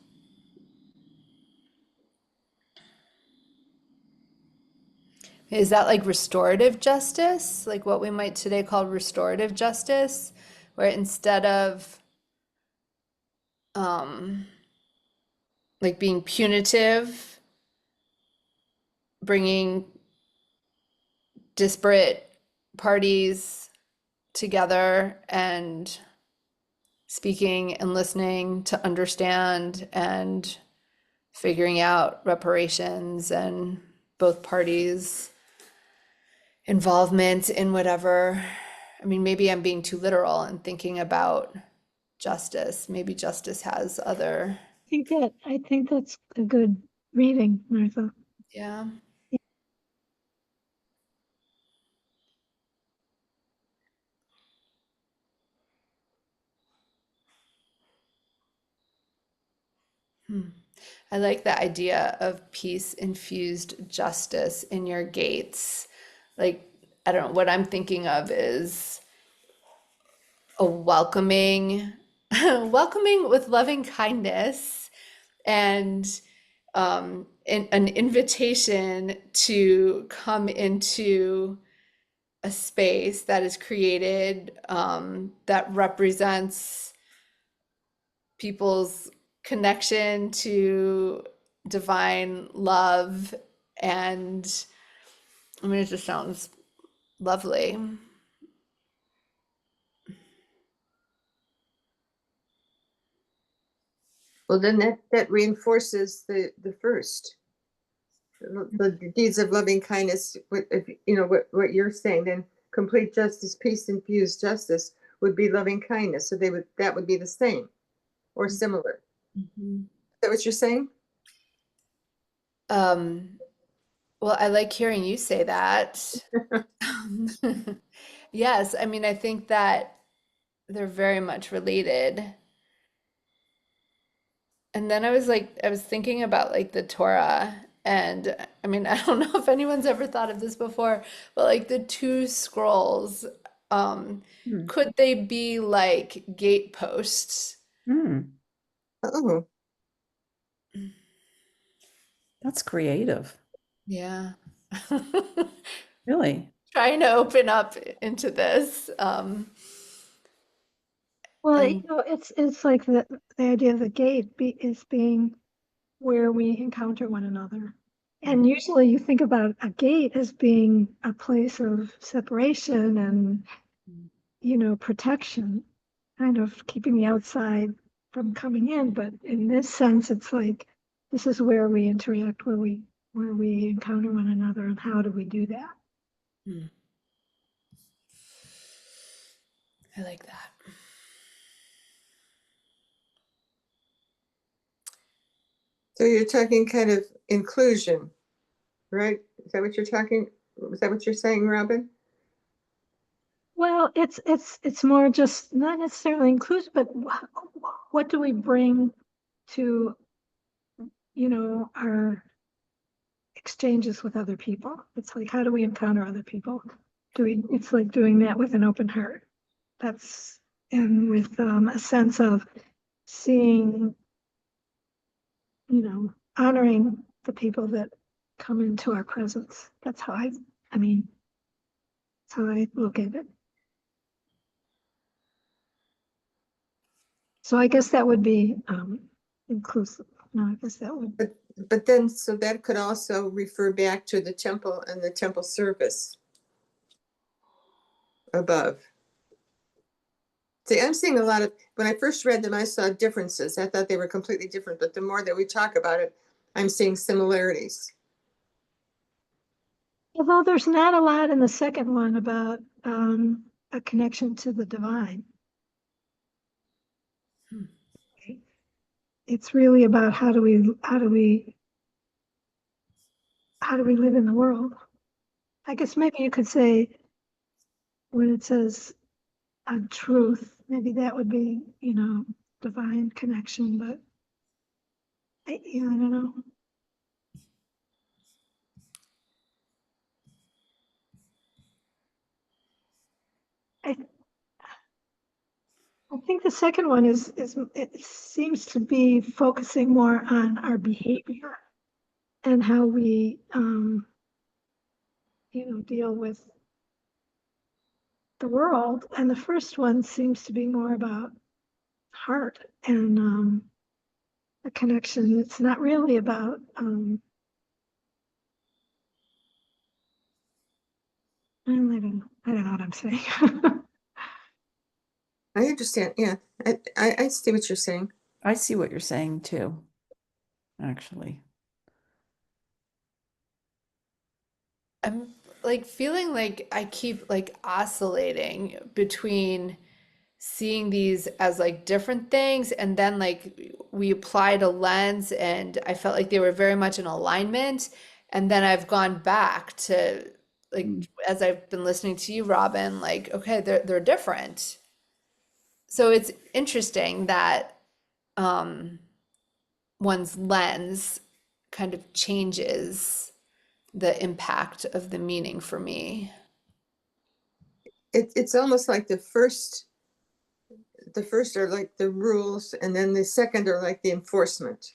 [SPEAKER 3] Is that like restorative justice? Like what we might today call restorative justice, where instead of um, like being punitive, bringing disparate parties together and speaking and listening to understand and figuring out reparations and both parties' involvement in whatever. I mean, maybe I'm being too literal and thinking about justice. Maybe justice has other,
[SPEAKER 6] I think that's a good reading, Martha.
[SPEAKER 3] yeah. I like the idea of peace-infused justice in your gates. Like, I don't know, what I'm thinking of is a welcoming, welcoming with loving kindness and an invitation to come into a space that is created that represents people's connection to divine love. And I mean, it just sounds lovely.
[SPEAKER 4] Well, then that reinforces the first. The deeds of loving kindness, what you're saying, then complete justice, peace infused justice would be loving kindness. So that would be the same or similar.
[SPEAKER 3] Mhm.
[SPEAKER 4] Is that what you're saying?
[SPEAKER 3] Well, I like hearing you say that. Yes, I mean, I think that they're very much related. And then I was thinking about like the Torah, and I mean, I don't know if anyone's ever thought of this before, but like the two scrolls, um,
[SPEAKER 5] Hmm.
[SPEAKER 3] could they be like gateposts?
[SPEAKER 5] Hmm.
[SPEAKER 4] Oh,
[SPEAKER 5] That's creative.
[SPEAKER 3] Yeah.
[SPEAKER 5] Really.
[SPEAKER 3] Trying to open up into this.
[SPEAKER 6] Well,
[SPEAKER 3] And
[SPEAKER 6] it's like the idea of the gate is being where we encounter one another. And usually you think about a gate as being a place of separation and, protection, kind of keeping the outside from coming in. But in this sense, it's like this is where we interact, where we encounter one another, and how do we do that?
[SPEAKER 3] I like that.
[SPEAKER 4] so you're talking kind of inclusion, right? Is that what you're talking? Is that what you're saying, Robin?
[SPEAKER 6] Well, it's more just not necessarily inclusive, but what do we bring to, our exchanges with other people? It's like, how do we encounter other people? It's like doing that with an open heart. And with a sense of seeing, honoring the people that come into our presence. I mean, that's how I look at it. So I guess that would be inclusive. No, I guess that would.
[SPEAKER 4] But then, so that could also refer back to the temple and the temple service above. See, I'm seeing a lot of, when I first read them, I saw differences. I thought they were completely different, but the more that we talk about it, I'm seeing similarities.
[SPEAKER 6] Although there's not a lot in the second one about a connection to the divine. It's really about how do we live in the world. I guess maybe you could say when it says truth, maybe that would be, divine connection, but I don't know. I I think the second one is it seems to be focusing more on our behavior and how we deal with the world. And the first one seems to be more about heart and a connection. It's not really about I don't know what I'm saying.
[SPEAKER 4] I understand. Yeah, I see what you're saying.
[SPEAKER 5] I see what you're saying too, actually.
[SPEAKER 3] I'm like feeling like I keep like oscillating between seeing these as like different things, and then like we applied a lens and I felt like they were very much in alignment, and then I've gone back to like as I've been listening to you, Robin, like okay, they're different. So it's interesting that one's lens kind of changes the impact of the meaning for me.
[SPEAKER 4] It's almost like the first are like the rules, and then the second are like the enforcement.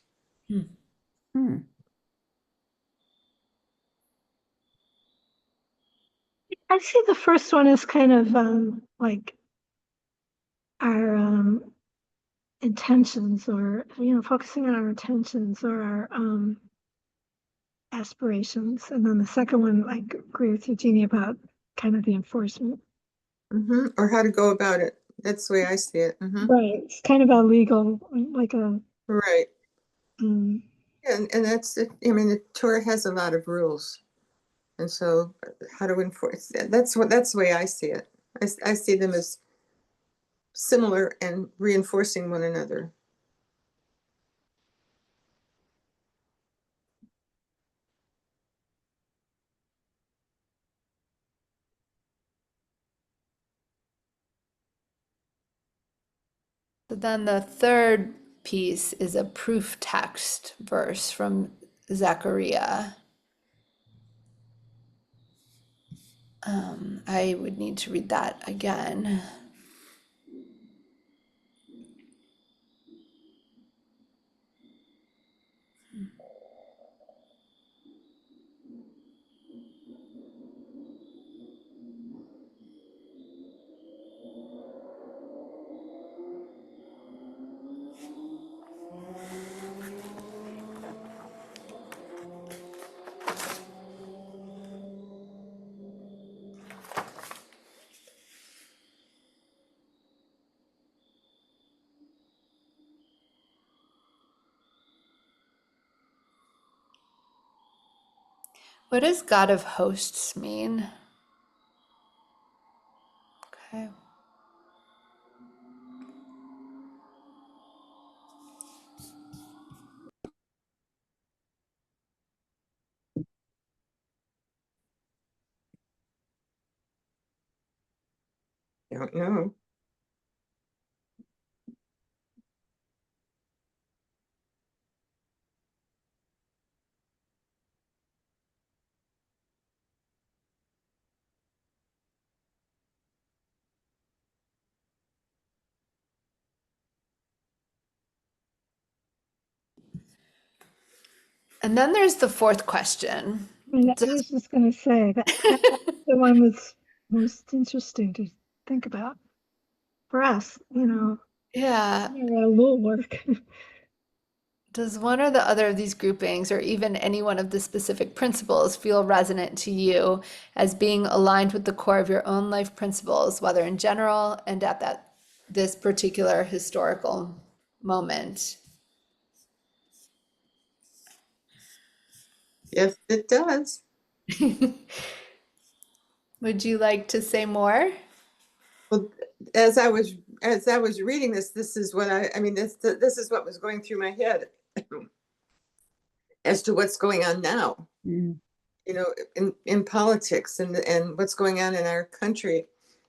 [SPEAKER 5] Hmm.
[SPEAKER 6] I see the first one as kind of like our intentions, or focusing on our intentions or our aspirations, and then the second one, like, agree with you, Jeannie, about kind of the enforcement.
[SPEAKER 4] Or how to go about it. That's the way I see it.
[SPEAKER 6] Right, it's kind of a legal, like a
[SPEAKER 4] Right.
[SPEAKER 6] um,
[SPEAKER 4] And that's it. I mean, the Torah has a lot of rules, and so how to enforce that? That's the way I see it. I see them as similar and reinforcing one another.
[SPEAKER 3] But then the third piece is a proof text verse from Zechariah. I would need to read that again. What does God of hosts mean? Okay.
[SPEAKER 4] I don't know.
[SPEAKER 3] And then there's the fourth question.
[SPEAKER 6] I mean, I was just going to say that's the one that's most interesting to think about for us,
[SPEAKER 3] Yeah.
[SPEAKER 6] Elul work.
[SPEAKER 3] Does one or the other of these groupings, or even any one of the specific principles, feel resonant to you as being aligned with the core of your own life principles, whether in general and at this particular historical moment?
[SPEAKER 4] Yes, it does.
[SPEAKER 3] Would you like to say more?
[SPEAKER 4] Well, as I was reading this is what I mean, this is what was going through my head as to what's going on now. In politics and what's going on in our country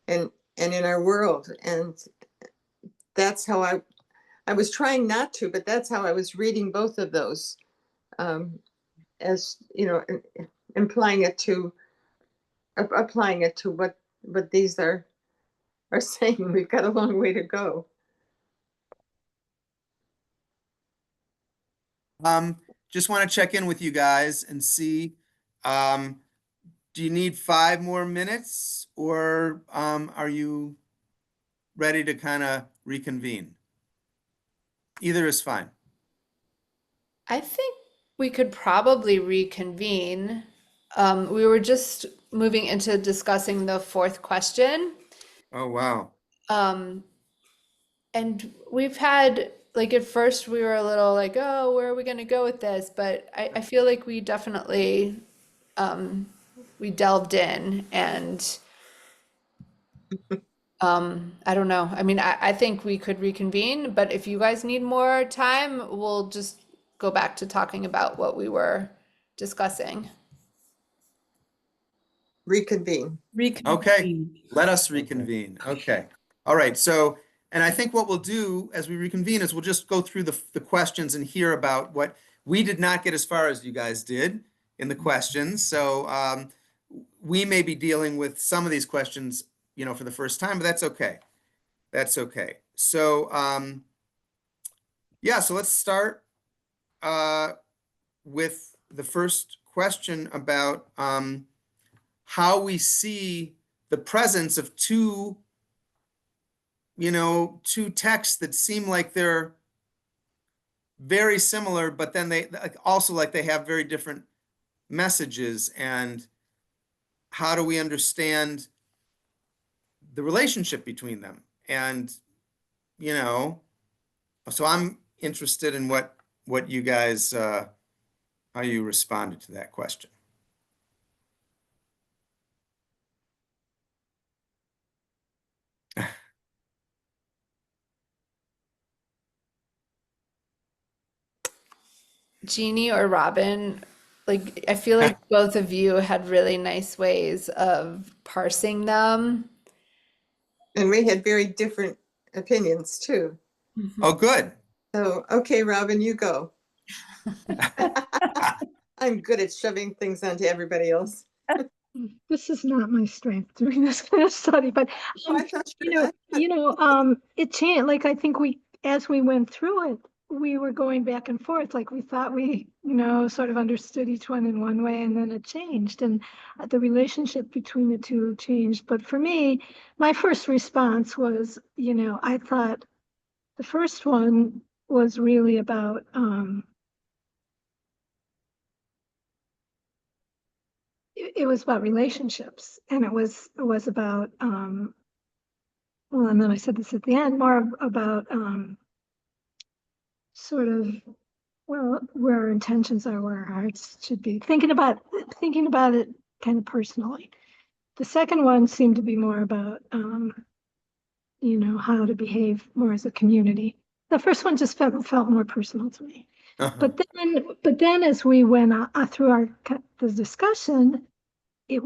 [SPEAKER 4] and in our world. And that's how I was trying not to, but that's how I was reading both of those, as implying it to applying it to what these are saying. We've got a long way to go.
[SPEAKER 2] Just want to check in with you guys and see, do you need 5 more minutes, or are you ready to kind of reconvene? Either is fine.
[SPEAKER 3] I think we could probably reconvene. We were just moving into discussing the fourth question.
[SPEAKER 2] Oh, wow.
[SPEAKER 3] And we've had, like, at first we were a little like, oh, where are we going to go with this? But I feel like we definitely, we delved in and, I don't know. I mean, I think we could reconvene, but if you guys need more time, we'll just go back to talking about what we were discussing.
[SPEAKER 4] Reconvene.
[SPEAKER 2] Okay,
[SPEAKER 5] Reconvene.
[SPEAKER 2] let us reconvene. Okay. All right. So, and I think what we'll do as we reconvene is we'll just go through the questions and hear about what we did not get as far as you guys did in the questions. So we may be dealing with some of these questions, for the first time, but that's okay. That's okay. So yeah, so let's start with the first question about how we see the presence of two texts that seem like they're very similar, but then they also like they have very different messages. And how do we understand the relationship between them? And, so I'm interested in what you guys, how you responded to that question.
[SPEAKER 3] Jeannie or Robin, like, I feel like both of you had really nice ways of parsing them.
[SPEAKER 4] And we had very different opinions too.
[SPEAKER 2] Oh, good.
[SPEAKER 4] So, okay, Robin, you go. I'm good at shoving things onto everybody else.
[SPEAKER 6] This is not my strength doing this kind of study, but
[SPEAKER 4] Oh, I thought you-
[SPEAKER 6] it changed. Like I think as we went through it, we were going back and forth. Like we thought we, sort of understood each one in one way, and then it changed, and the relationship between the two changed. But for me, my first response was, I thought the first one was really about it was about relationships, and it was about well, and then I said this at the end, more about sort of, well, where our intentions are, where our hearts should be, thinking about it kind of personally. The second one seemed to be more about how to behave more as a community. The first one just felt more personal to me.
[SPEAKER 2] Uh-huh.
[SPEAKER 6] But then as we went through the discussion, it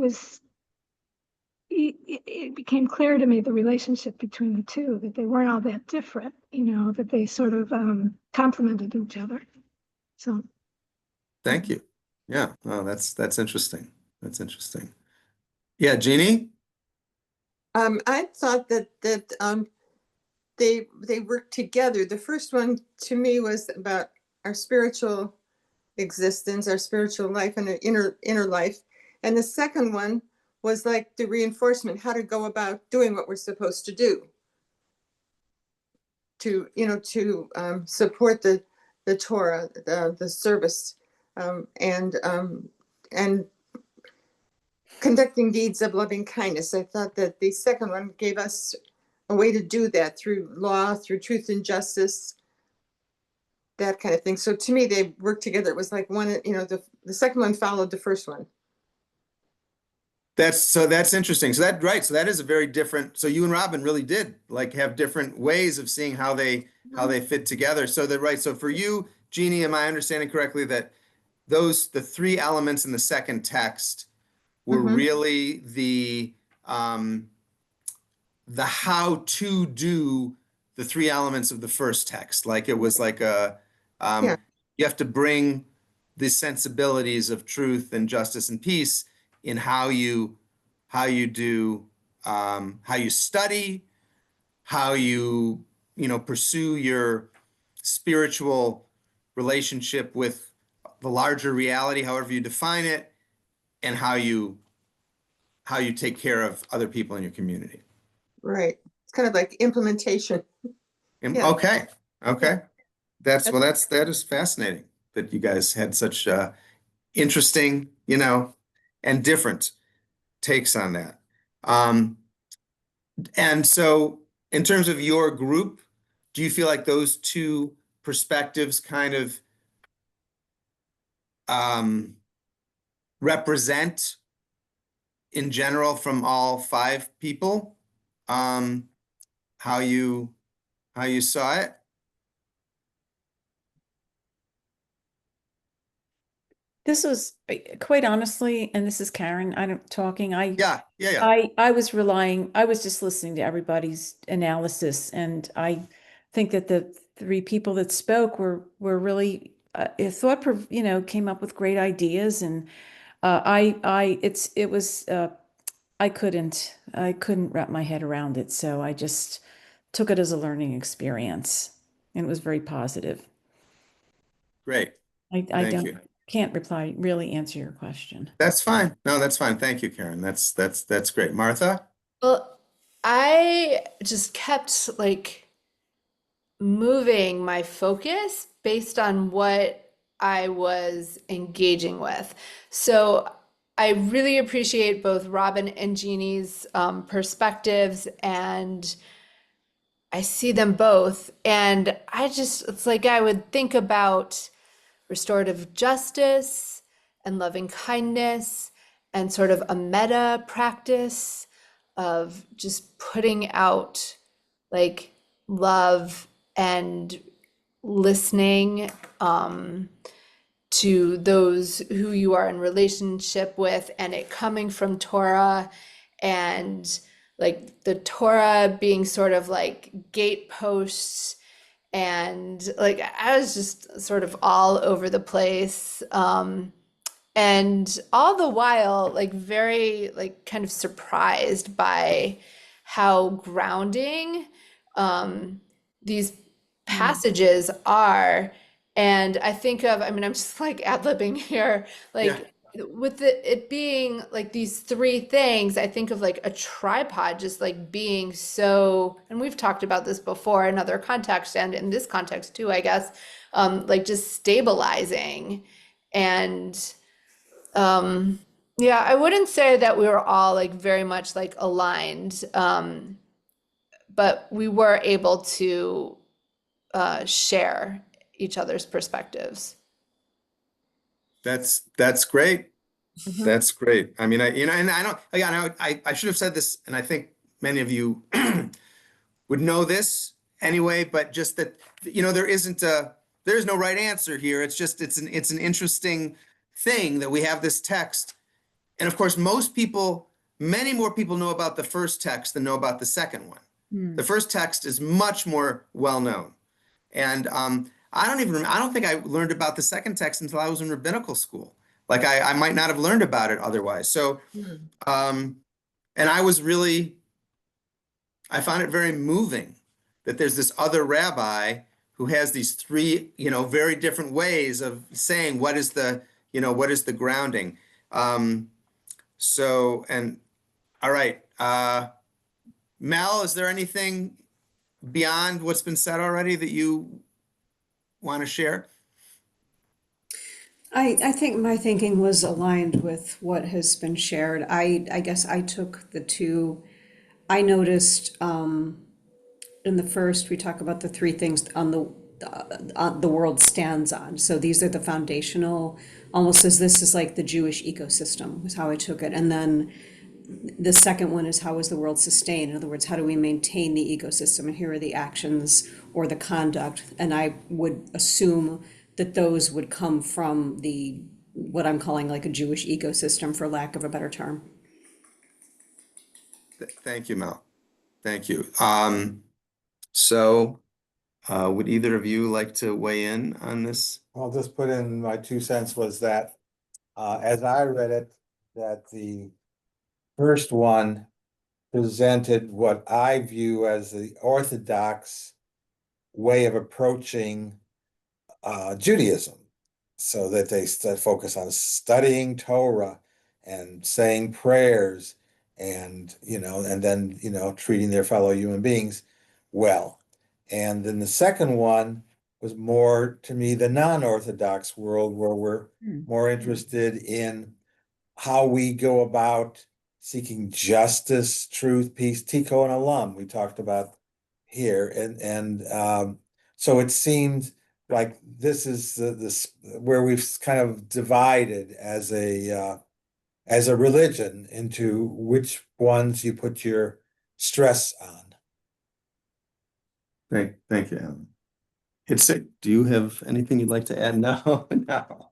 [SPEAKER 6] became clear to me the relationship between the two, that they weren't all that different, that they sort of complemented each other. So
[SPEAKER 2] Thank you. Yeah, oh, that's interesting. That's interesting. Yeah, Jeannie?
[SPEAKER 4] I thought that they work together. The first one to me was about our spiritual existence, our spiritual life, and our inner life. And the second one was like the reinforcement, how to go about doing what we're supposed to do. To support the Torah, the service, and conducting deeds of loving kindness. I thought that the second one gave us a way to do that through law, through truth and justice, that kind of thing. So to me, they worked together. It was like one, the second one followed the first one.
[SPEAKER 2] That's interesting. So that is a very different. So you and Robin really did like have different ways of seeing how they fit together. So So for you, Jeannie, am I understanding correctly that the three elements in the second text were really the how to do the three elements of the first text? Like it was like
[SPEAKER 4] Yeah.
[SPEAKER 2] you have to bring the sensibilities of truth and justice and peace in how you do how you study, how you pursue your spiritual relationship with the larger reality, however you define it, and how you how you take care of other people in your community.
[SPEAKER 4] Right. It's kind of like implementation. Yeah.
[SPEAKER 2] Okay, okay.
[SPEAKER 4] That's-
[SPEAKER 2] That is fascinating that you guys had such interesting, and different takes on that. And so in terms of your group, do you feel like those two perspectives kind of represent in general from all five people, how you saw it?
[SPEAKER 5] This was quite honestly, and this is Karen, talking.
[SPEAKER 2] Yeah.
[SPEAKER 5] I was just listening to everybody's analysis, and I think that the three people that spoke were really came up with great ideas, and I couldn't wrap my head around it, so I just took it as a learning experience, and it was very positive.
[SPEAKER 2] Great.
[SPEAKER 5] I
[SPEAKER 2] Thank you.
[SPEAKER 5] can't really answer your question.
[SPEAKER 2] That's fine. No, that's fine. Thank you, Karen. That's great. Martha?
[SPEAKER 3] Well, I just kept like moving my focus based on what I was engaging with. So I really appreciate both Robin and Jeannie's perspectives, and I see them both. And it's like I would think about restorative justice and loving kindness and sort of a meta practice of just putting out like love and listening to those who you are in relationship with, and it coming from Torah, and like the Torah being sort of like gateposts, and like I was just sort of all over the place, and all the while like very like kind of surprised by how grounding these passages are. And I think of, I mean, I'm just like ad-libbing here, like with it being like these three things, I think of like a tripod just like being so, and we've talked about this before in other contexts and in this context too, I guess, like just stabilizing. And yeah, I wouldn't say that we were all like very much like aligned, but we were able to share each other's perspectives.
[SPEAKER 2] That's great. That's great. I mean, and I don't, again, I should have said this, and I think many of you would know this anyway, but just that, there's no right answer here. It's just, it's an interesting thing that we have this text. And of course, many more people know about the first text than know about the second one. The first text is much more well-known. And I don't think I learned about the second text until I was in rabbinical school. Like I might not have learned about it otherwise. So, and I found it very moving that there's this other rabbi who has these three, very different ways of saying what is the grounding. So, and all right, Mel, is there anything beyond what's been said already that you want to share?
[SPEAKER 7] I think my thinking was aligned with what has been shared. I guess I took the two. I noticed in the first we talk about the three things on the world stands on. So these are the foundational, almost as this is like the Jewish ecosystem was how I took it. And then the second one is how is the world sustained? In other words, how do we maintain the ecosystem? And here are the actions or the conduct. And I would assume that those would come from what I'm calling like a Jewish ecosystem, for lack of a better term.
[SPEAKER 2] Thank you, Mel. Thank you. So would either of you like to weigh in on this?
[SPEAKER 1] I'll just put in my 2 cents was that, as I read it, that the first one presented what I view as the orthodox way of approaching Judaism, so that they focus on studying Torah and saying prayers and, and then, treating their fellow human beings well. And then the second one was more, to me, the non-Orthodox world, where we're more interested in how we go about seeking justice, truth, peace, Tico and Alum, we talked about here. And so it seemed like this is this where we've kind of divided as a religion into which ones you put your stress on.
[SPEAKER 2] Thank you, Alan. Do you have anything you'd like to add? No, no.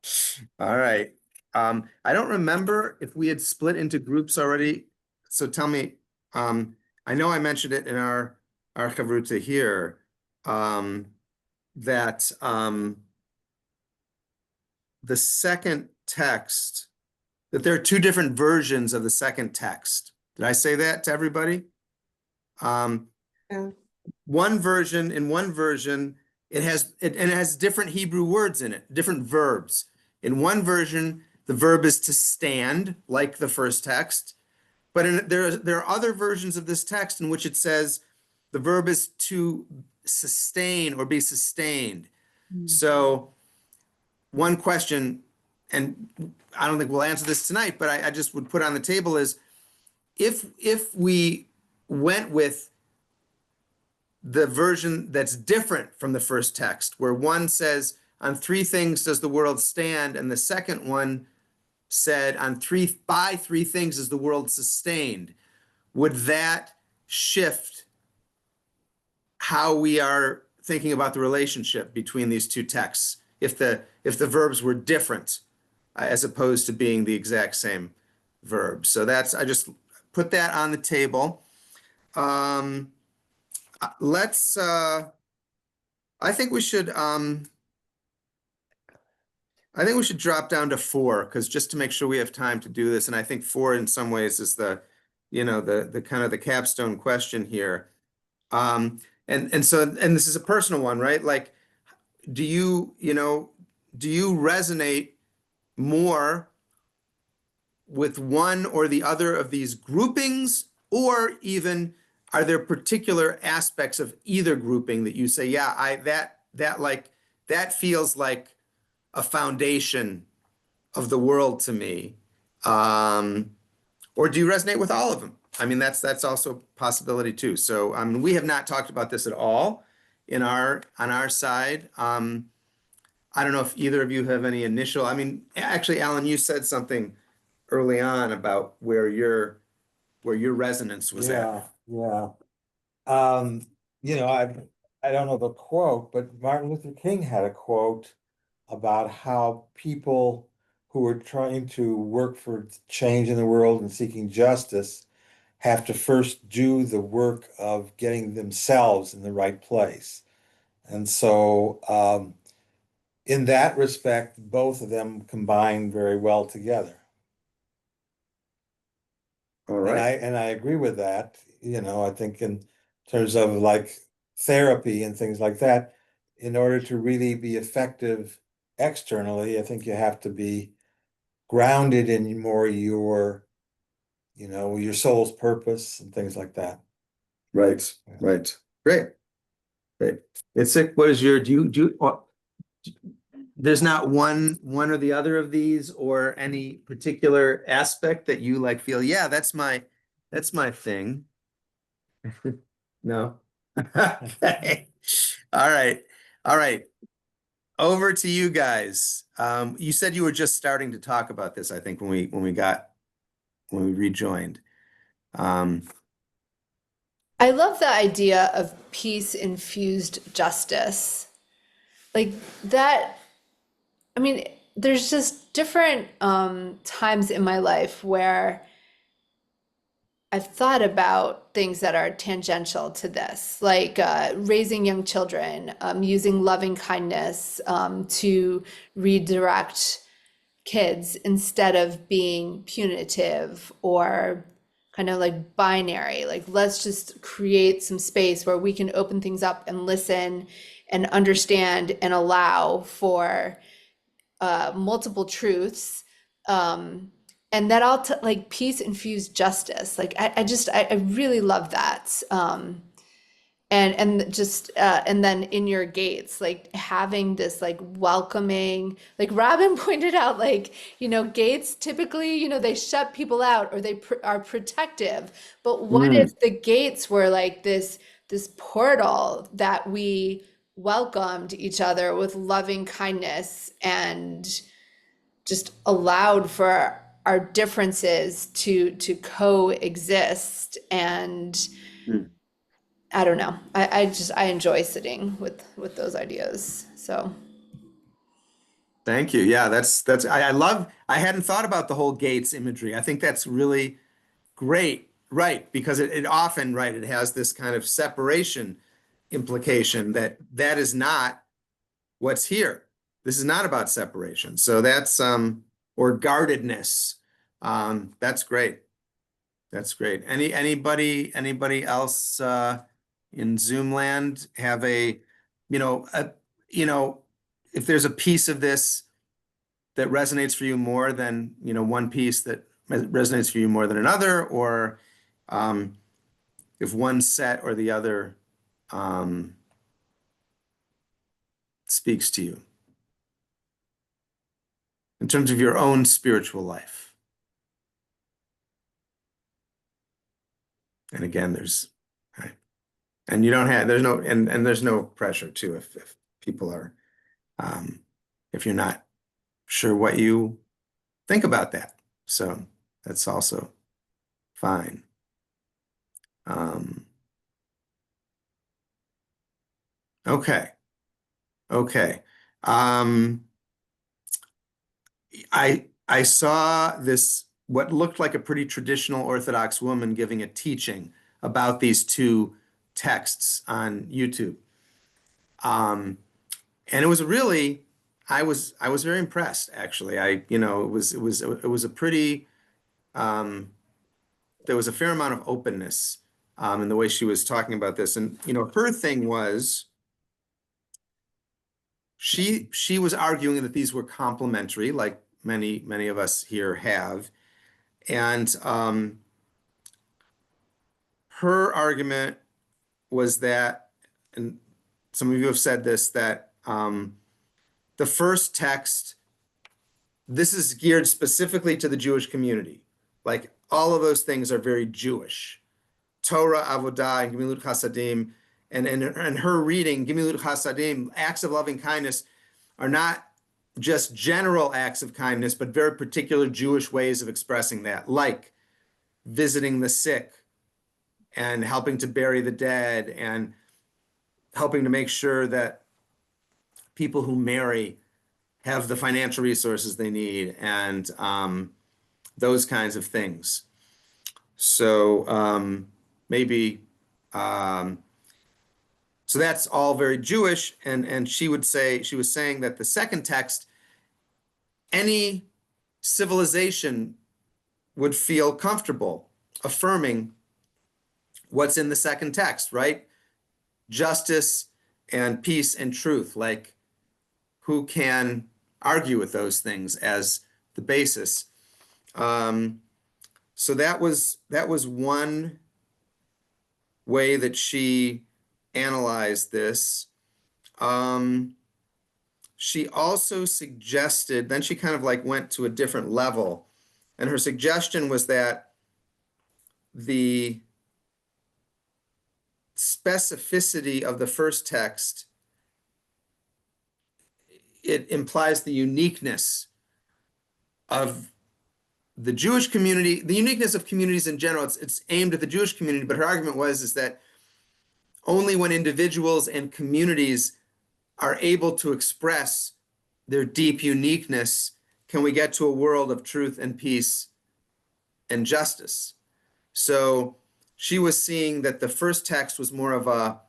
[SPEAKER 2] All right. I don't remember if we had split into groups already. So tell me, I know I mentioned it in our chavruta here, that the second text, that there are two different versions of the second text. Did I say that to everybody?
[SPEAKER 4] Yeah.
[SPEAKER 2] In one version, it has different Hebrew words in it, different verbs. In one version, the verb is to stand, like the first text. But there are other versions of this text in which it says the verb is to sustain or be sustained. So one question, and I don't think we'll answer this tonight, but I just would put on the table is, if we went with the version that's different from the first text, where one says, on three things does the world stand, and the second one said, by three things is the world sustained, would that shift how we are thinking about the relationship between these two texts, if the verbs were different as opposed to being the exact same verb? So I just put that on the table. I think we should drop down to 4, because just to make sure we have time to do this, and I think 4 in some ways is the kind of the capstone question here. And this is a personal one, right? Like, do you resonate more with one or the other of these groupings, or even are there particular aspects of either grouping that you say, yeah, that feels like a foundation of the world to me? Or do you resonate with all of them? I mean, that's also a possibility too. So we have not talked about this at all on our side. I don't know if either of you have any initial, actually, Alan, you said something early on about where your resonance was at.
[SPEAKER 1] Yeah. I don't know the quote, but Martin Luther King had a quote about how people who are trying to work for change in the world and seeking justice have to first do the work of getting themselves in the right place. And so, in that respect, both of them combine very well together.
[SPEAKER 2] All right.
[SPEAKER 1] And I agree with that. I think in terms of like therapy and things like that, in order to really be effective externally, I think you have to be grounded in more your soul's purpose and things like that.
[SPEAKER 2] Right.
[SPEAKER 1] Yeah.
[SPEAKER 2] Right. Great. It's like, what is your, there's not one or the other of these, or any particular aspect that you like feel, yeah, that's my thing. No. Okay. All right. Over to you guys. You said you were just starting to talk about this, I think, when we rejoined.
[SPEAKER 3] I love the idea of peace infused justice. Like that, there's just different times in my life where I've thought about things that are tangential to this, like raising young children, using loving kindness to redirect kids instead of being punitive or kind of like binary. Like, let's just create some space where we can open things up and listen and understand and allow for multiple truths, and that all like peace infused justice. Like I really love that. And just and then in your gates, like having this like welcoming, like Robin pointed out, like, gates typically, they shut people out or they are protective. But what
[SPEAKER 2] Mm,
[SPEAKER 3] if the gates were like this portal that we welcomed each other with loving kindness and just allowed for our differences to coexist? And
[SPEAKER 2] mm.
[SPEAKER 3] I don't know. I enjoy sitting with those ideas. So
[SPEAKER 2] Thank you. Yeah, I love, I hadn't thought about the whole gates imagery. I think that's really great, right? Because it often, right, it has this kind of separation implication that is not what's here. This is not about separation. So that's or guardedness. That's great. That's great. Anybody else in Zoom land have you know, a, if there's a piece of this that resonates for you more than, one piece that resonates for you more than another, or if one set or the other speaks to you in terms of your own spiritual life. And again, right, and you don't have, there's no pressure too, if people are, if you're not sure what you think about that. So that's also fine. Okay. Okay. I saw this, what looked like a pretty traditional Orthodox woman giving a teaching about these two texts on YouTube. And it was really, I was very impressed, actually. It was a pretty, there was a fair amount of openness in the way she was talking about this. And, her thing was, she was arguing that these were complementary, like many of us here have. And her argument was that, and some of you have said this, that the first text, this is geared specifically to the Jewish community. Like all of those things are very Jewish. Torah, Avodah, and Gemilut Chasadim, and her reading, Gemilut Chasadim, acts of loving kindness, are not just general acts of kindness, but very particular Jewish ways of expressing that, like visiting the sick and helping to bury the dead and helping to make sure that people who marry have the financial resources they need, and those kinds of things. So maybe, so that's all very Jewish. And she was saying that the second text, any civilization would feel comfortable affirming what's in the second text, right? Justice and peace and truth. Like, who can argue with those things as the basis? So that was one way that she analyzed this. She also suggested, then she kind of like went to a different level, and her suggestion was that the specificity of the first text, it implies the uniqueness of the Jewish community, the uniqueness of communities in general. It's aimed at the Jewish community, but her argument is that only when individuals and communities are able to express their deep uniqueness can we get to a world of truth and peace and justice. So she was seeing that the first text was more of a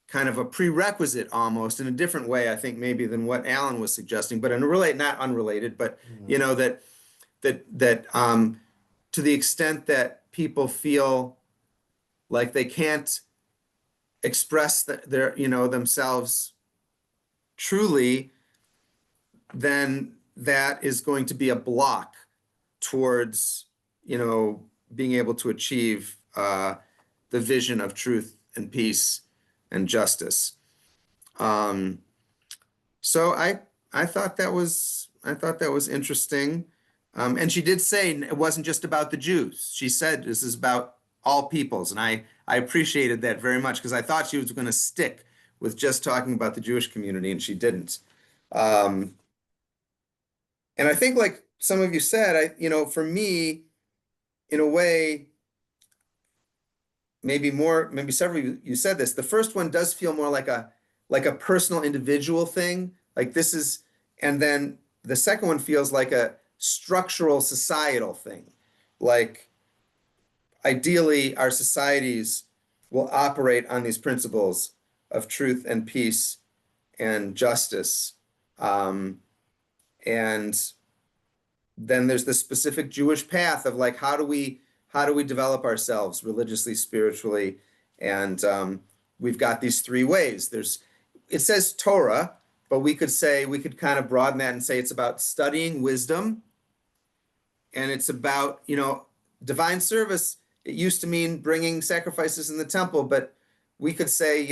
[SPEAKER 2] kind of a prerequisite, almost in a different way, I think, maybe than what Alan was suggesting, but not unrelated, but that to the extent that people feel like they can't express their themselves truly, then that is going to be a block towards, being able to achieve the vision of truth and peace and justice. So I thought that was interesting. And she did say it wasn't just about the Jews. She said this is about all peoples, and I appreciated that very much, because I thought she was going to stick with just talking about the Jewish community, and she didn't. And I think, like some of you said, for me, in a way, maybe several of you said this. The first one does feel more like a personal individual thing. Like this is, and then the second one feels like a structural societal thing. Like ideally our societies will operate on these principles of truth and peace and justice. And then there's the specific Jewish path of like, how do we develop ourselves religiously, spiritually? And we've got these three ways. It says Torah, but we could kind of broaden that and say it's about studying wisdom, and it's about, divine service. It used to mean bringing sacrifices in the temple, but we could say,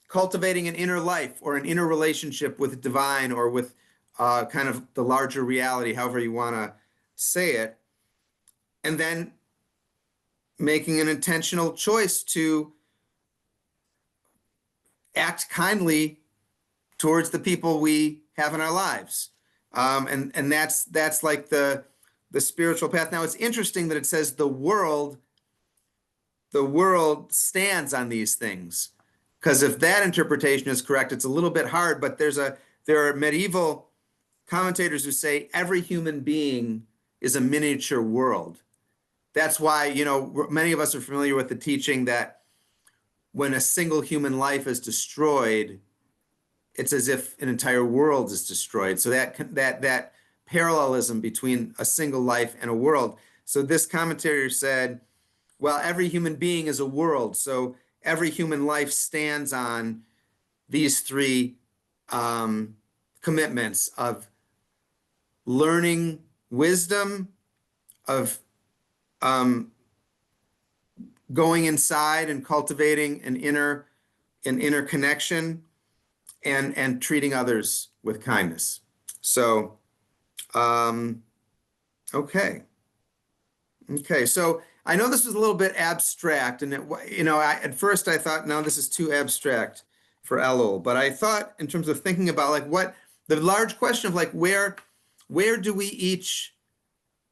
[SPEAKER 2] cultivating an inner life or an inner relationship with divine, or with kind of the larger reality, however you want to say it. And then making an intentional choice to act kindly towards the people we have in our lives. And that's like the spiritual path. Now it's interesting that it says the world stands on these things, because if that interpretation is correct, it's a little bit hard, but there are medieval commentators who say every human being is a miniature world. That's why, many of us are familiar with the teaching that when a single human life is destroyed, it's as if an entire world is destroyed. So that parallelism between a single life and a world. So this commentator said, well, every human being is a world. So every human life stands on these three commitments of learning wisdom, of going inside and cultivating an inner connection, and treating others with kindness. So, okay. So I know this was a little bit abstract, and at first I thought, no, this is too abstract for Elul. But I thought, in terms of thinking about like what the large question of like where do we each,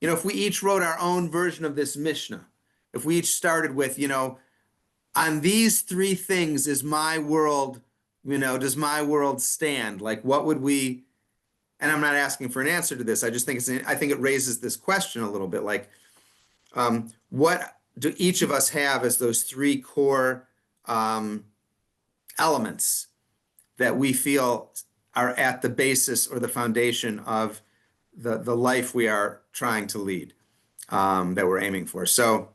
[SPEAKER 2] if we each wrote our own version of this Mishnah, if we each started with, on these three things is my world, does my world stand? Like, what would we? And I'm not asking for an answer to this. I just think I think it raises this question a little bit, like, what do each of us have as those three core elements that we feel are at the basis or the foundation of the life we are trying to lead, that we're aiming for? So,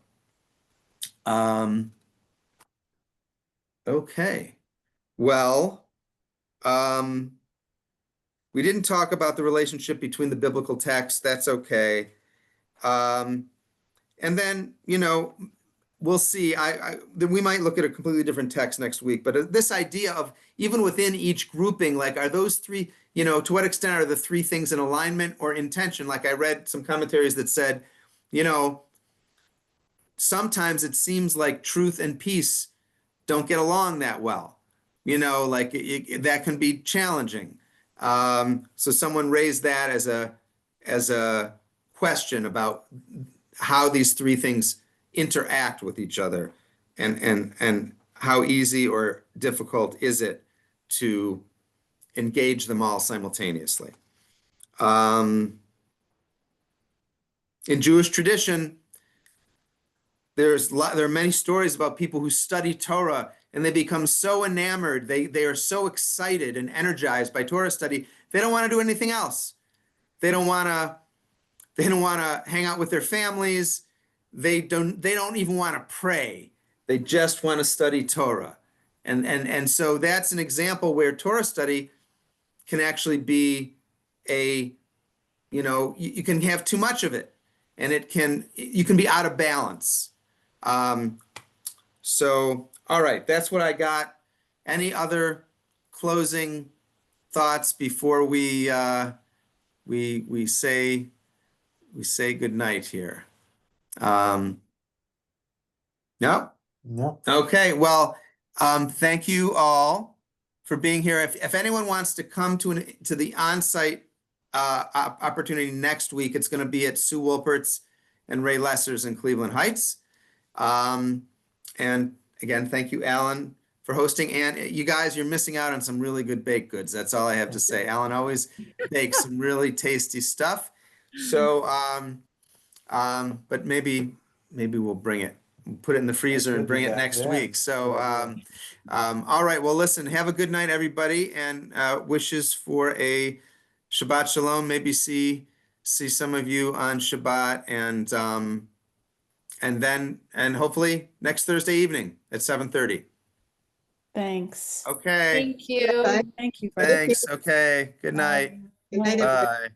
[SPEAKER 2] okay. Well, we didn't talk about the relationship between the biblical texts. That's okay. And then, we'll see. Then we might look at a completely different text next week. But this idea of even within each grouping, like, are those three, to what extent are the three things in alignment or intention? Like I read some commentaries that said, sometimes it seems like truth and peace don't get along that well. Like that can be challenging. So someone raised that as a question about how these three things interact with each other, and how easy or difficult is it to engage them all simultaneously. In Jewish tradition, there are many stories about people who study Torah and they become so enamored, they are so excited and energized by Torah study, they don't want to do anything else. They don't want to hang out with their families. They don't even want to pray. They just want to study Torah. And so that's an example where Torah study can actually be you can have too much of it. and you can be out of balance. So, all right, that's what I got. Any other closing thoughts before we say goodnight here? No?
[SPEAKER 1] No,
[SPEAKER 2] Okay, well, thank you all for being here. If anyone wants to come to the on-site opportunity next week, it's going to be at Sue Wolpert's and Ray Lesser's in Cleveland Heights. And again, thank you, Alan, for hosting. And you guys, you're missing out on some really good baked goods. That's all I have to say. Alan always bakes some really tasty stuff. So, but maybe we'll bring it. We'll put it in the freezer and bring it next week. So, all right. Well, listen, have a good night, everybody, and wishes for a Shabbat Shalom. Maybe see some of you on Shabbat, and hopefully next Thursday evening at 7:30.
[SPEAKER 5] Thanks.
[SPEAKER 2] Okay.
[SPEAKER 3] Thank you.
[SPEAKER 4] Bye.
[SPEAKER 5] Thank you.
[SPEAKER 2] Thanks. Okay. Good night.
[SPEAKER 4] Good night, everybody.
[SPEAKER 2] Bye.